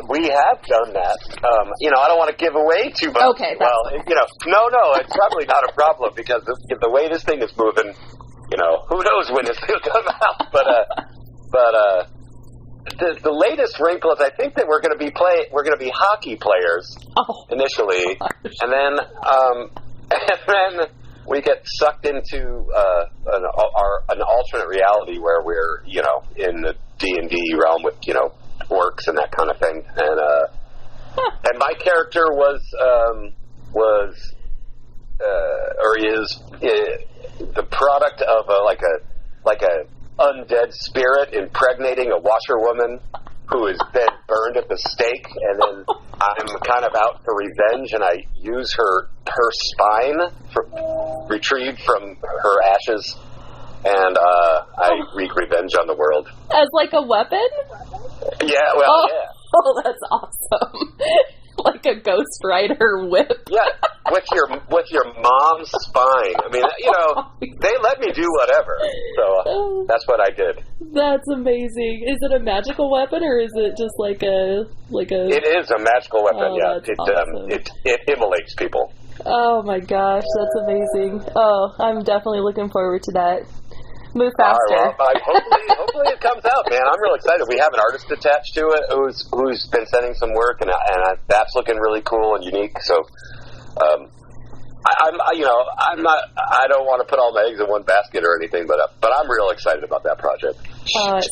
we have done that. I don't want to give away too much. Okay. Well, no, it's probably not a problem because the way this thing is moving, who knows when this will come out. But the latest wrinkle is I think that we're going to be hockey players initially, and then we get sucked into an alternate reality where we're in the D&D realm with orcs and that kind of thing, and my character is the product of a undead spirit impregnating a washerwoman who has been burned at the stake, and then I'm kind of out for revenge, and I use her spine retrieved from her ashes, and I wreak revenge on the world. As a weapon? Yeah, well, yeah. Oh, that's awesome. Like a Ghost Rider whip. Yeah, with your mom's spine. I mean, they let me do whatever. So that's what I did. That's amazing. Is it a magical weapon or is it just like a? It is a magical weapon. Oh, yeah, awesome. It immolates people. Oh my gosh, that's amazing. Oh, I'm definitely looking forward to that. Move faster. All right, well, hopefully it comes out, man. I'm real excited. We have an artist attached to it who's been sending some work, and that's looking really cool and unique. So, I don't want to put all my eggs in one basket or anything, but I'm real excited about that project. Oh, it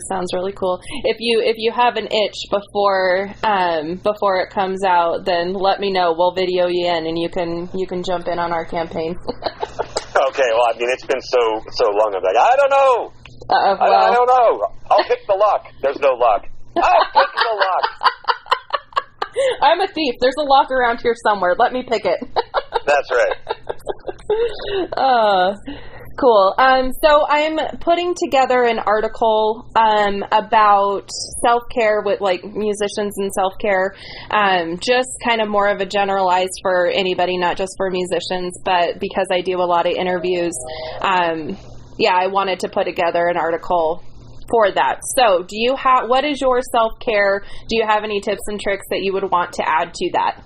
sounds really cool. If you have an itch before it comes out, then let me know. We'll video you in, and you can jump in on our campaign. Okay, well, I mean, it's been so long. I'm like, I don't know. I don't know. I'll pick the lock. There's no lock. I'll pick the lock. I'm a thief. There's a lock around here somewhere. Let me pick it. That's right. Cool. So I'm putting together an article about self-care with musicians and self-care, just kind of more of a generalized for anybody, not just for musicians, but because I do a lot of interviews, I wanted to put together an article for that. So what is your self-care? Do you have any tips and tricks that you would want to add to that?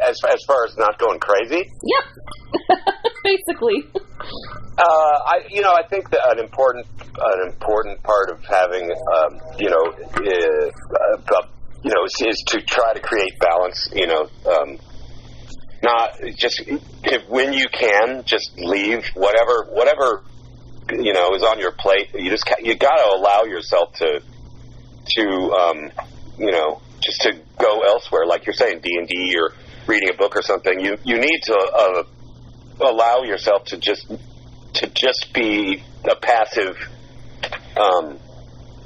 As far as not going crazy? Yep. Basically. I think that an important part of having, is to try to create balance. Not just when you can, just leave whatever is on your plate. You got to allow yourself to just to go elsewhere, like you're saying, D&D or reading a book or something. You need to allow yourself to just be a passive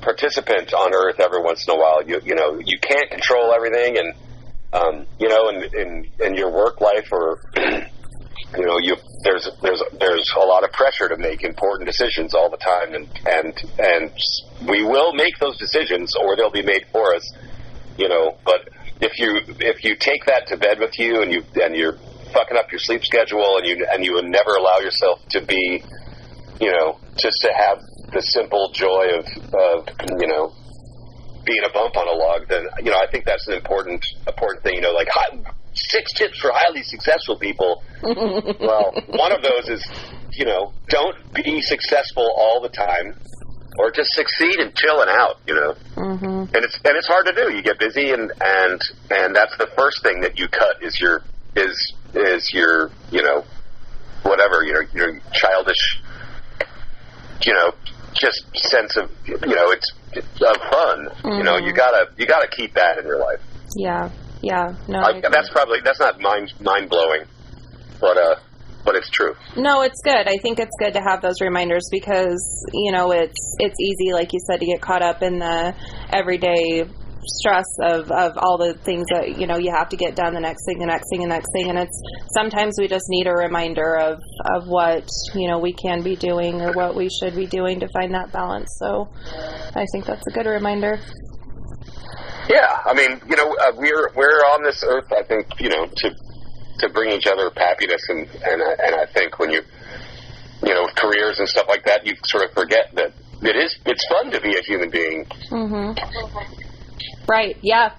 participant on Earth every once in a while. You can't control everything, and in your work life or there's a lot of pressure to make important decisions all the time, and we will make those decisions, or they'll be made for us. But if you take that to bed with you, and you're fucking up your sleep schedule, and you would never allow yourself to be, just to have the simple joy of being a bump on a log, then I think that's an important thing. 6 tips for highly successful people. Well, one of those is don't be successful all the time, or just succeed in chilling out. Mm-hmm. And it's hard to do. You get busy, and that's the first thing that you cut is your whatever your childish just sense of it's of fun. Mm-hmm. You gotta keep that in your life. Yeah. Yeah. No. That's not mind blowing, but it's true. No, it's good. I think it's good to have those reminders because, it's easy, like you said, to get caught up in the everyday stress of all the things that, you have to get done, the next thing. And it's sometimes we just need a reminder of what, we can be doing or what we should be doing to find that balance. So I think that's a good reminder. Yeah. I mean, we're on this earth, I think, to bring each other happiness, and I think when with careers and stuff like that, you sort of forget that it's fun to be a human being. Mm-hmm. Right. Yeah.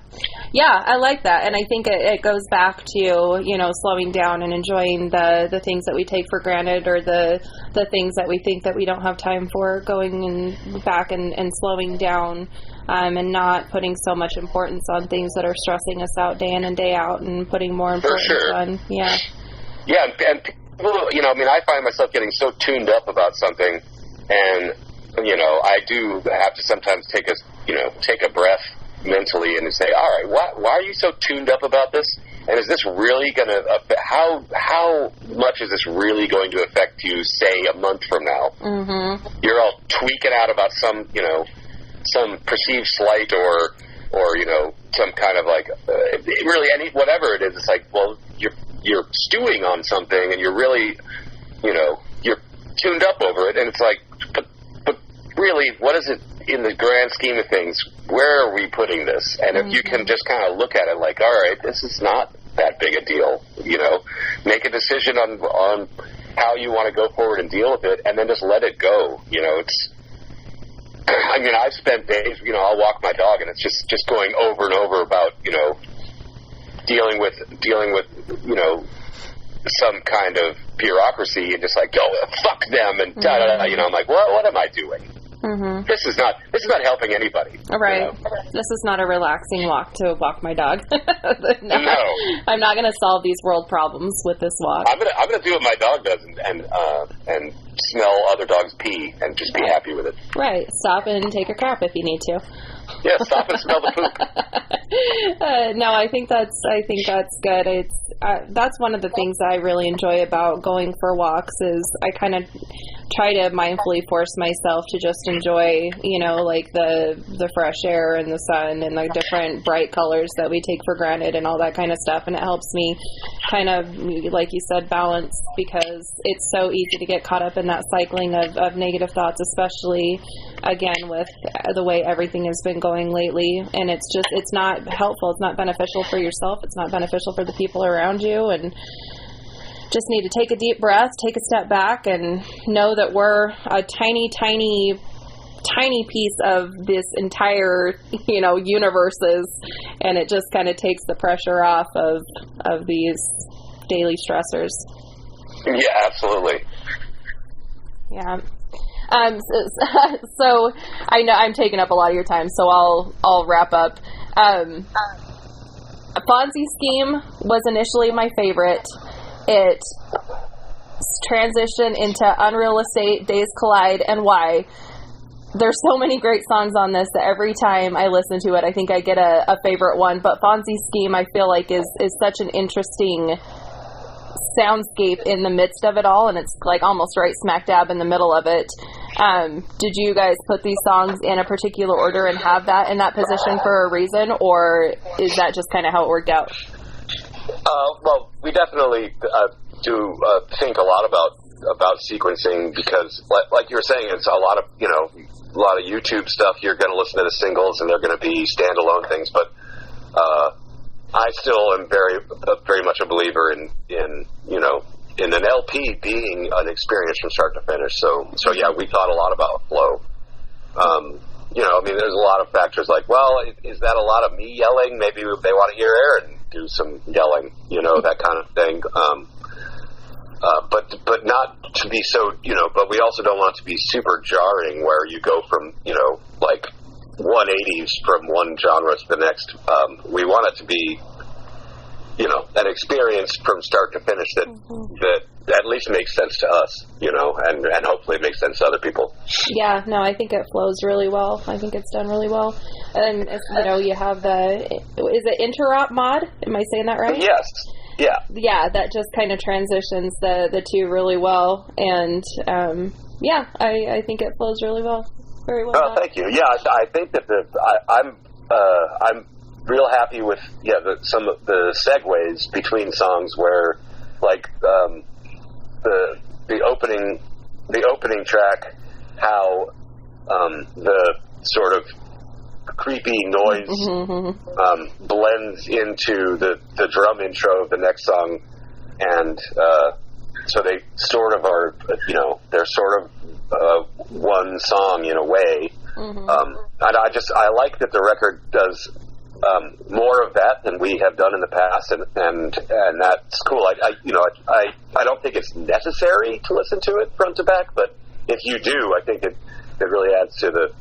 Yeah. I like that. And I think it goes back to, slowing down and enjoying the things that we take for granted, or the things that we think that we don't have time for, going back and slowing down, and not putting so much importance on things that are stressing us out day in and day out, and putting more importance on. Yeah. Yeah. And people, I find myself getting so tuned up about something, and, I do have to sometimes take a breath mentally and say, all right, why are you so tuned up about this? And is this really going to affect, how much is this really going to affect you, say, a month from now? Mm-hmm. You're all tweaking out about some perceived slight or some kind of really whatever it is. It's like, well, you're stewing on something, and you're really, you're tuned up over it, and it's like, but really, what is it in the grand scheme of things? Where are we putting this? And if you can just kind of look at it like, all right, this is not that big a deal, make a decision on how you want to go forward and deal with it, and then just let it go. It's, I've spent days, I'll walk my dog, and it's just going over and over about, dealing with, some kind of bureaucracy, and just like, fuck them, and da-da-da, I'm like, what am I doing? Mm-hmm. This is not helping anybody. Right. This is not a relaxing walk to walk my dog. No. I'm not going to solve these world problems with this walk. I'm gonna do what my dog does and smell other dogs' pee and just be happy with it. Right. Stop and take a crap if you need to. Yeah. Stop and smell the poop. No, I think that's good. It's that's one of the things that I really enjoy about going for walks is I kind of try to mindfully force myself to just enjoy, the fresh air and the sun and the different bright colors that we take for granted and all that kind of stuff. And it helps me kind of, like you said, balance, because it's so easy to get caught up in that cycling of negative thoughts, especially, again, with the way everything has been going lately. And it's not helpful. It's not beneficial for yourself. It's not beneficial for the people around you. And just need to take a deep breath, take a step back, and know that we're a tiny, tiny, tiny piece of this entire, universes, and it just kind of takes the pressure off of these daily stressors. Yeah, absolutely. Yeah. So I know I'm taking up a lot of your time, so I'll wrap up. A Ponzi scheme was initially my favorite. It transitioned into Unreal Estate, Days Collide, and Why. There's so many great songs on this that every time I listen to it, I think I get a favorite one. But Ponzi Scheme, I feel like, is such an interesting soundscape in the midst of it all, and it's like almost right smack dab in the middle of it. Did you guys put these songs in a particular order and have that in that position for a reason, or is that just kind of how it worked out? Well, we definitely do think a lot about sequencing, because, like you were saying, it's a lot of YouTube stuff. You're going to listen to the singles, and they're going to be standalone things. But I still am very much a believer in an LP being an experience from start to finish. So yeah, we thought a lot about flow. There's a lot of factors like, well, is that a lot of me yelling? Maybe they want to hear Aaron do some yelling, that kind of thing. But not to be so, but we also don't want it to be super jarring where you go from, like 180s from one genre to the next. We want it to be, an experience from start to finish that at least makes sense to us, and hopefully it makes sense to other people. Yeah, no, I think it flows really well. I think it's done really well. And, you have is it interop mod? Am I saying that right? Yes. Yeah. Yeah, that just kind of transitions the two really well. And, I think it flows really well. Very well. Oh, thank you. Yeah, I think that I'm real happy with some of the segues between songs where, like, the opening track, how the sort of creepy noise blends into the drum intro of the next song, and so they sort of are, they're sort of one song in a way. And I like that the record does more of that than we have done in the past, and that's cool. I don't think it's necessary to listen to it front to back, but if you do, I think it really adds to the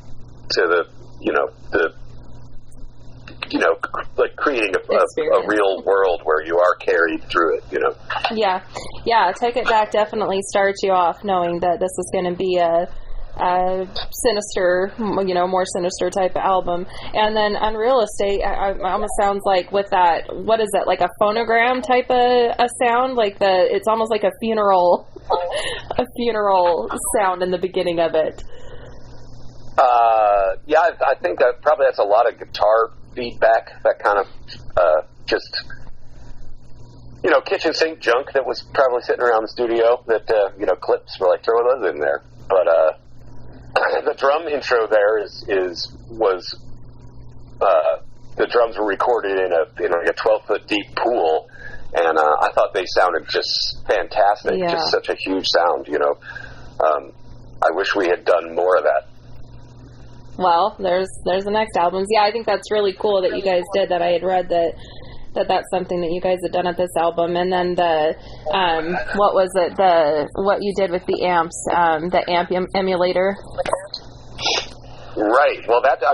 like creating a real world where you are carried through it, Yeah, Take It Back definitely starts you off knowing that this is going to be a sinister, more sinister type of album. And then Unreal Estate, I almost sounds like with that, what is it, like a phonogram type of a sound? Like it's almost like a funeral sound in the beginning of it. I think that probably has a lot of guitar feedback, that kind of just kitchen sink junk that was probably sitting around the studio that clips were like, throw those in there. But the drum intro there was the drums were recorded in a 12-foot deep pool, and I thought they sounded just fantastic. Yeah. Just such a huge sound. I wish we had done more of that. Well, there's the next albums. Yeah, I think that's really cool that you guys did that. I had read that's something that you guys had done at this album. And then what was it? What you did with the amps, the amp emulator. Right. Well, that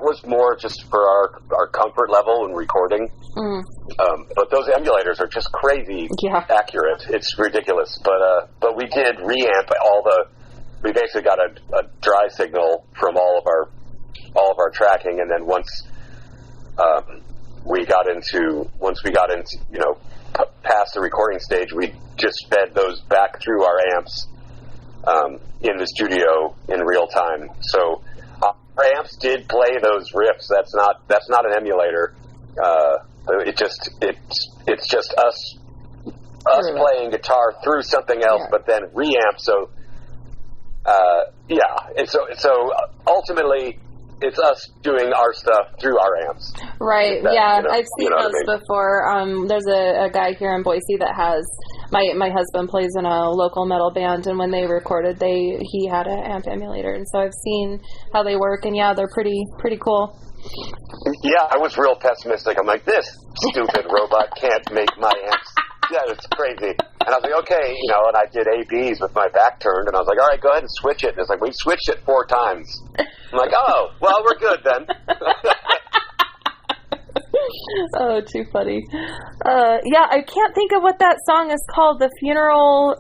was more just for our comfort level in recording. But those emulators are just crazy accurate. It's ridiculous. But we did reamp we basically got a dry signal from all of our tracking, and then once we got into past the recording stage, we just fed those back through our amps in the studio in real time. So our amps did play those riffs. That's not an emulator. It's just us playing guitar through something else, but then reamp. So and so ultimately, it's us doing our stuff through our amps. Right. I've seen those before. There's a guy here in Boise that has my husband plays in a local metal band, and when they recorded, he had an amp emulator, and so I've seen how they work, and they're pretty cool. Yeah, I was real pessimistic. I'm like, this stupid robot can't make my amps. Yeah, it's crazy. And I was like, okay, and I did ABs with my back turned, and I was like, all right, go ahead and switch it. And it's like, we've switched it 4 times. I'm like, oh, well, we're good then. Oh, too funny. I can't think of what that song is called. The funeral,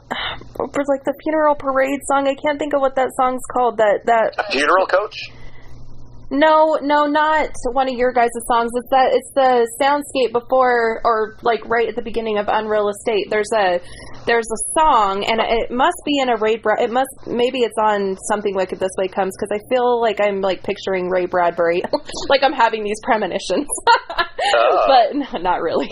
like the funeral parade song. I can't think of what that song's called. That Funeral Coach? No, not one of your guys' songs. It's the soundscape before, or like right at the beginning of Unreal Estate. There's a song, and it must be in a Ray maybe it's on Something Wicked This Way Comes, because I feel like I'm like picturing Ray Bradbury, like I'm having these premonitions, but no, not really.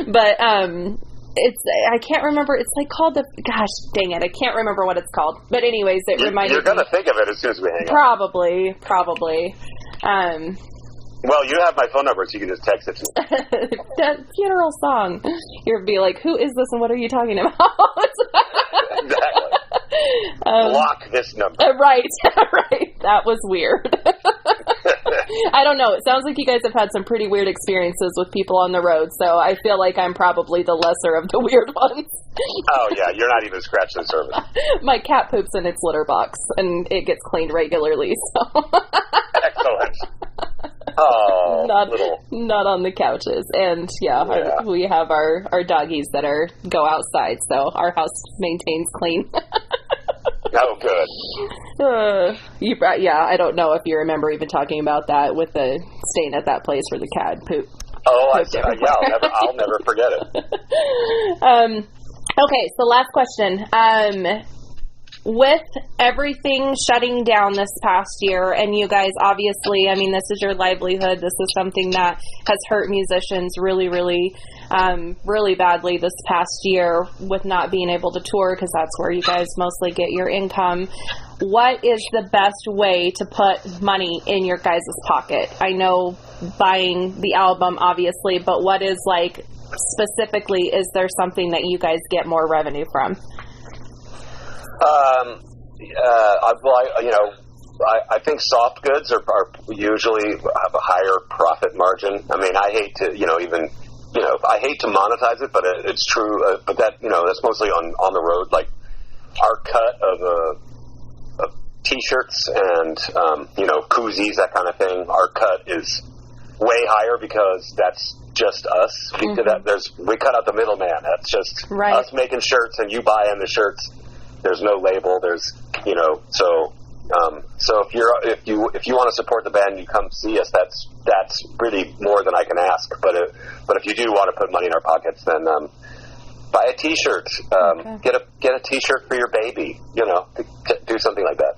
But I can't remember. It's like called gosh dang it, I can't remember what it's called. But anyways, it reminded me. You're gonna think of it as soon as we hang up. Probably. Well, you have my phone number, so you can just text it to me. That funeral song. You'll be like, who is this and what are you talking about? Exactly. Block this number. Right. That was weird. I don't know. It sounds like you guys have had some pretty weird experiences with people on the road, so I feel like I'm probably the lesser of the weird ones. Oh, yeah. You're not even scratching the surface. My cat poops in its litter box, and it gets cleaned regularly, so... Excellent. Oh. not on the couches. And we have our doggies that go outside, so our house maintains clean. Oh, good. I don't know if you remember even talking about that with the staying at that place where the cat pooped. Oh, I'll never forget it. Okay, so last question. With everything shutting down this past year, and you guys obviously, I mean, this is your livelihood. This is something that has hurt musicians really, really, really badly this past year with not being able to tour, because that's where you guys mostly get your income. What is the best way to put money in your guys' pocket? I know buying the album, obviously, but what is, like, specifically, is there something that you guys get more revenue from? I think soft goods are usually have a higher profit margin. I mean, I hate to, I hate to monetize it, but it's true. But that's mostly on the road. Like our cut of t-shirts and, koozies, that kind of thing. Our cut is way higher because that's just us. Mm-hmm. We cut out the middleman. That's just us making shirts and you buying the shirts. There's no label. There's, so if you want to support the band, you come see us. That's really more than I can ask. But if you do want to put money in our pockets, then buy a T-shirt. Get a T-shirt for your baby. Do something like that.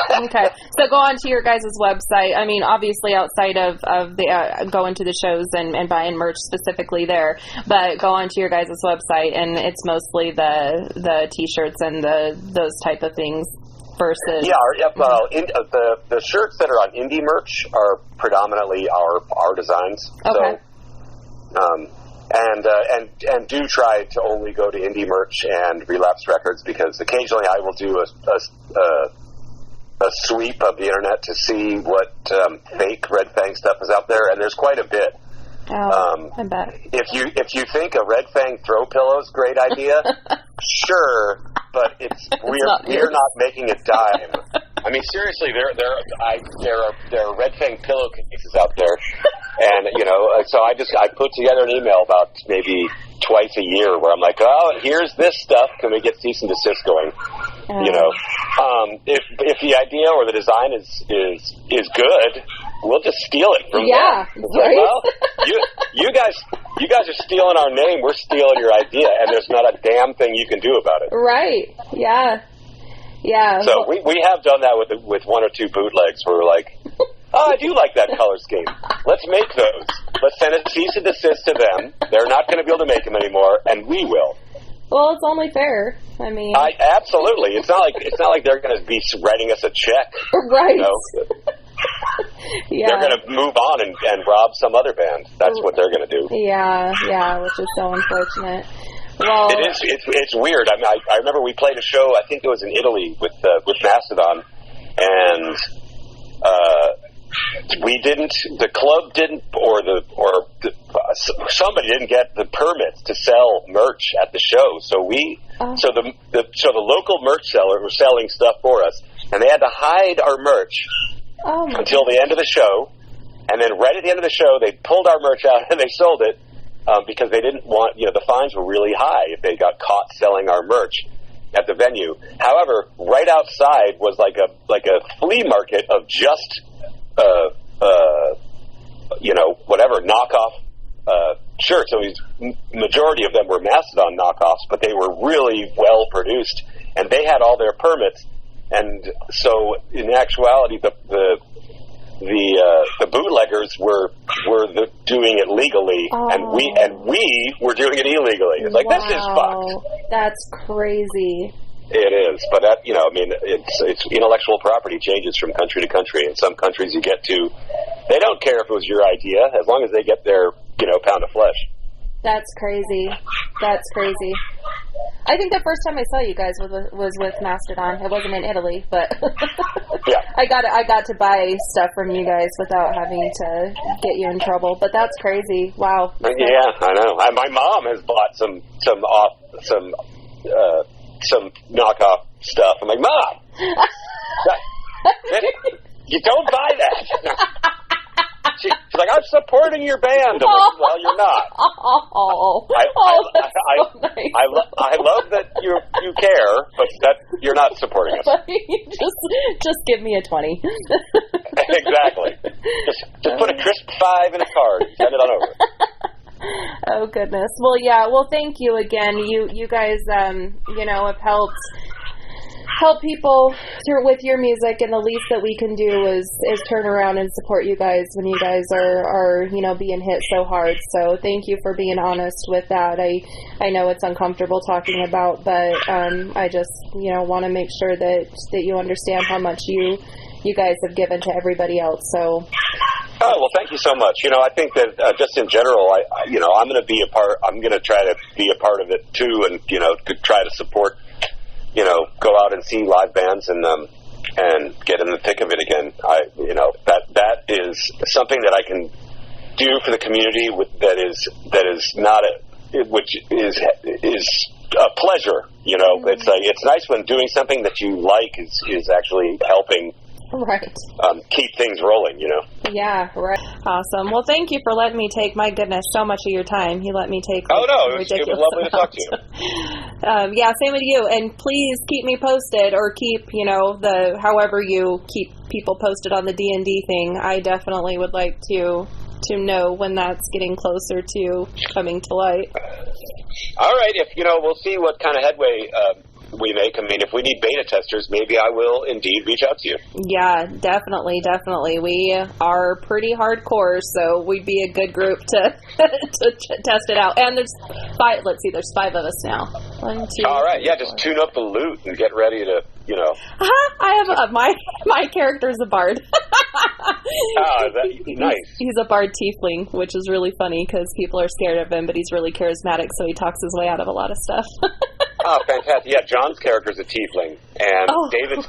Okay, so go on to your guys' website. I mean, obviously outside of the going to the shows and buying merch specifically there, but go on to your guys' website, and it's mostly the T-shirts and those type of things. Versus the shirts that are on indie merch are predominantly our designs. Okay. So, and do try to only go to indie merch and Relapse Records, because occasionally I will do a sweep of the internet to see what fake Red Fang stuff is out there, and there's quite a bit. Oh, I bet. If you think a Red Fang throw pillow is a great idea, sure, but we're not making a dime. I mean, seriously, there are Red Fang pillowcases out there, and so I put together an email about maybe twice a year where I'm like, oh, here's this stuff. Can we get cease and desist going? If the idea or the design is good, we'll just steal it from them. Right? Well, you guys are stealing our name. We're stealing your idea, and there's not a damn thing you can do about it. Right? Yeah. Yeah. So we have done that with one or two bootlegs where we're like, oh, I do like that color scheme. Let's make those. Let's send a cease and desist to them. They're not going to be able to make them anymore, and we will. Well, it's only fair. I mean, absolutely. It's not like they're going to be writing us a check. Right. Yeah. They're going to move on and rob some other band. That's what they're going to do. Yeah, which is so unfortunate. Well, it is. It's weird. I mean, I remember we played a show. I think it was in Italy with Mastodon, and we didn't. The club didn't, somebody didn't get the permits to sell merch at the show. So the local merch seller was selling stuff for us, and they had to hide our merch until the end of the show, and then right at the end of the show, they pulled our merch out and they sold it. Because they didn't want, the fines were really high if they got caught selling our merch at the venue. However, right outside was like a flea market of just, whatever, knockoff shirts. So majority of them were Mastodon knockoffs, but they were really well produced, and they had all their permits. And so, in actuality, the bootleggers were doing it legally, and we were doing it illegally. It's like, this is fucked. That's crazy. It is, but that, it's intellectual property changes from country to country. In some countries, you get to, they don't care if it was your idea as long as they get their pound of flesh. That's crazy. I think the first time I saw you guys was with Mastodon. It wasn't in Italy, but yeah. I got to buy stuff from you guys without having to get you in trouble. But that's crazy. Wow. Yeah, I know. My mom has bought some knockoff stuff. I'm like, Mom, you don't buy that. She's like, I'm supporting your band. I'm like, well, you're not. That's so nice. I love that you care, but that you're not supporting us. just give me a 20. Exactly. Just put a crisp 5 in a card and send it on over. Oh goodness. Well, yeah. Well, thank you again. You guys, have help people with your music, and the least that we can do is turn around and support you guys when you guys are being hit so hard. So thank you for being honest with that. I know it's uncomfortable talking about, but I just want to make sure that you understand how much you guys have given to everybody else. So. Oh, well, thank you so much. I think that just in general, I'm going to be a part. I'm going to try to be a part of it too, and to try to support. Go out and see live bands and get in the thick of it again. That is something that I can do for the community that is not which is a pleasure. It's nice when doing something that you like is actually helping. Right. Keep things rolling, Yeah, right. Awesome. Well, thank you for letting me take, my goodness, so much of your time. You let me take it was lovely to talk to you. Yeah, same with you. And please keep me posted, or keep, however you keep people posted on the D&D thing. I definitely would like to know when that's getting closer to coming to light. All right. If, we'll see what kind of headway we make. I mean, if we need beta testers, maybe I will indeed reach out to you. Yeah, definitely. We are pretty hardcore, so we'd be a good group to test it out. And there's 5. Let's see, there's 5 of us now. 1, 2. All right, yeah, just tune up the loot and get ready to, I have my character's a bard. Nice. He's a bard tiefling, which is really funny because people are scared of him, but he's really charismatic, so he talks his way out of a lot of stuff. Oh, fantastic! Yeah, John's character is a tiefling, and David's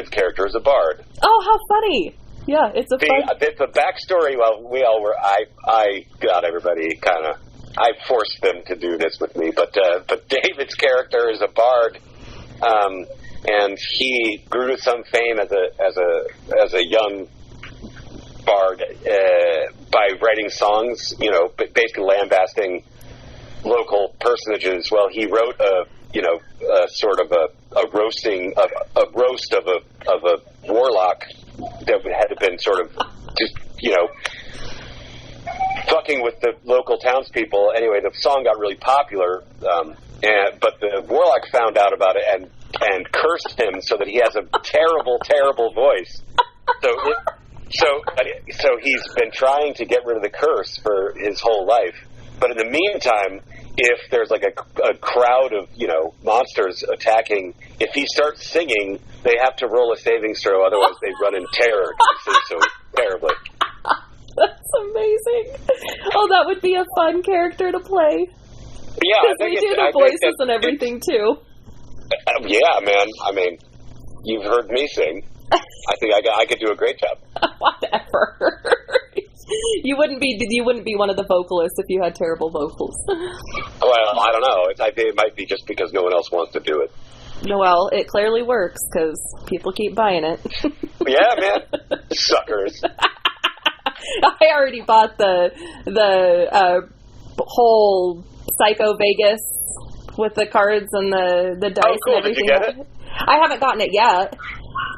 character is a bard. Oh, how funny! Yeah, it's a fun. The backstory. Well, we all were. I got everybody kind of. I forced them to do this with me, but David's character is a bard, and he grew to some fame as a young bard by writing songs. Basically lambasting local personages. Well, he wrote a roast of a warlock that had been sort of just fucking with the local townspeople. Anyway, the song got really popular, but the warlock found out about it and cursed him so that he has a terrible voice. So he's been trying to get rid of the curse for his whole life. But in the meantime, if there's like a crowd of, monsters attacking, if he starts singing, they have to roll a savings throw, otherwise they run in terror because he sings so terribly. That's amazing. Oh, that would be a fun character to play. Yeah, I think we do the voices and everything too. Yeah, man. I mean, you've heard me sing. I think I could do a great job. Whatever. You wouldn't be one of the vocalists if you had terrible vocals. Well, I don't know. It might be just because no one else wants to do it. Well, it clearly works because people keep buying it. Yeah, man. Suckers. I already bought the whole Psycho Vegas with the cards and the dice cool. and everything. Did you get it? I haven't gotten it yet.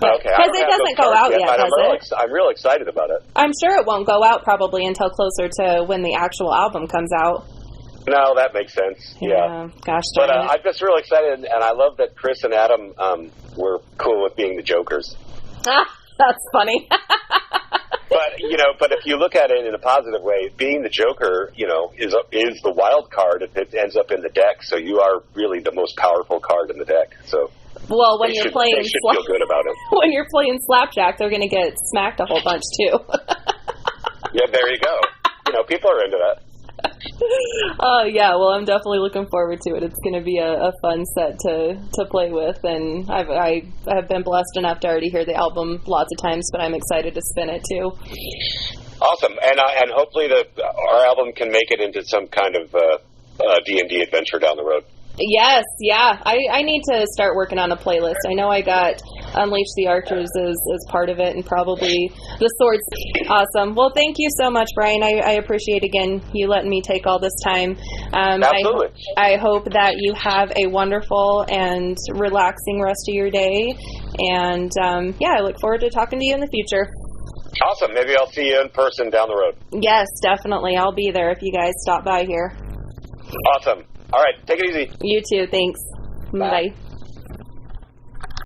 Okay. Because it doesn't go out yet, does it? I'm real excited about it. I'm sure it won't go out probably until closer to when the actual album comes out. No, that makes sense. Yeah. Gosh darn it. I'm just real excited, and I love that Chris and Adam were cool with being the Jokers. That's funny. But if you look at it in a positive way, being the Joker, is the wild card if it ends up in the deck. So you are really the most powerful card in the deck. So. Well, when you're playing, they should feel good about it. When you're playing Slapjack, they're going to get smacked a whole bunch too. Yeah, there you go. People are into that. Oh yeah, well, I'm definitely looking forward to it. It's going to be a fun set to play with, and I have been blessed enough to already hear the album lots of times, but I'm excited to spin it too. Awesome, and hopefully our album can make it into some kind of D&D adventure down the road. Yes, yeah. I need to start working on a playlist. I know I got Unleash the Archers is part of it, and probably the swords. Awesome. Well, thank you so much, Bryan. I appreciate, again, you letting me take all this time. Absolutely. I hope that you have a wonderful and relaxing rest of your day. And, I look forward to talking to you in the future. Awesome. Maybe I'll see you in person down the road. Yes, definitely. I'll be there if you guys stop by here. Awesome. All right. Take it easy. You too. Thanks. Bye.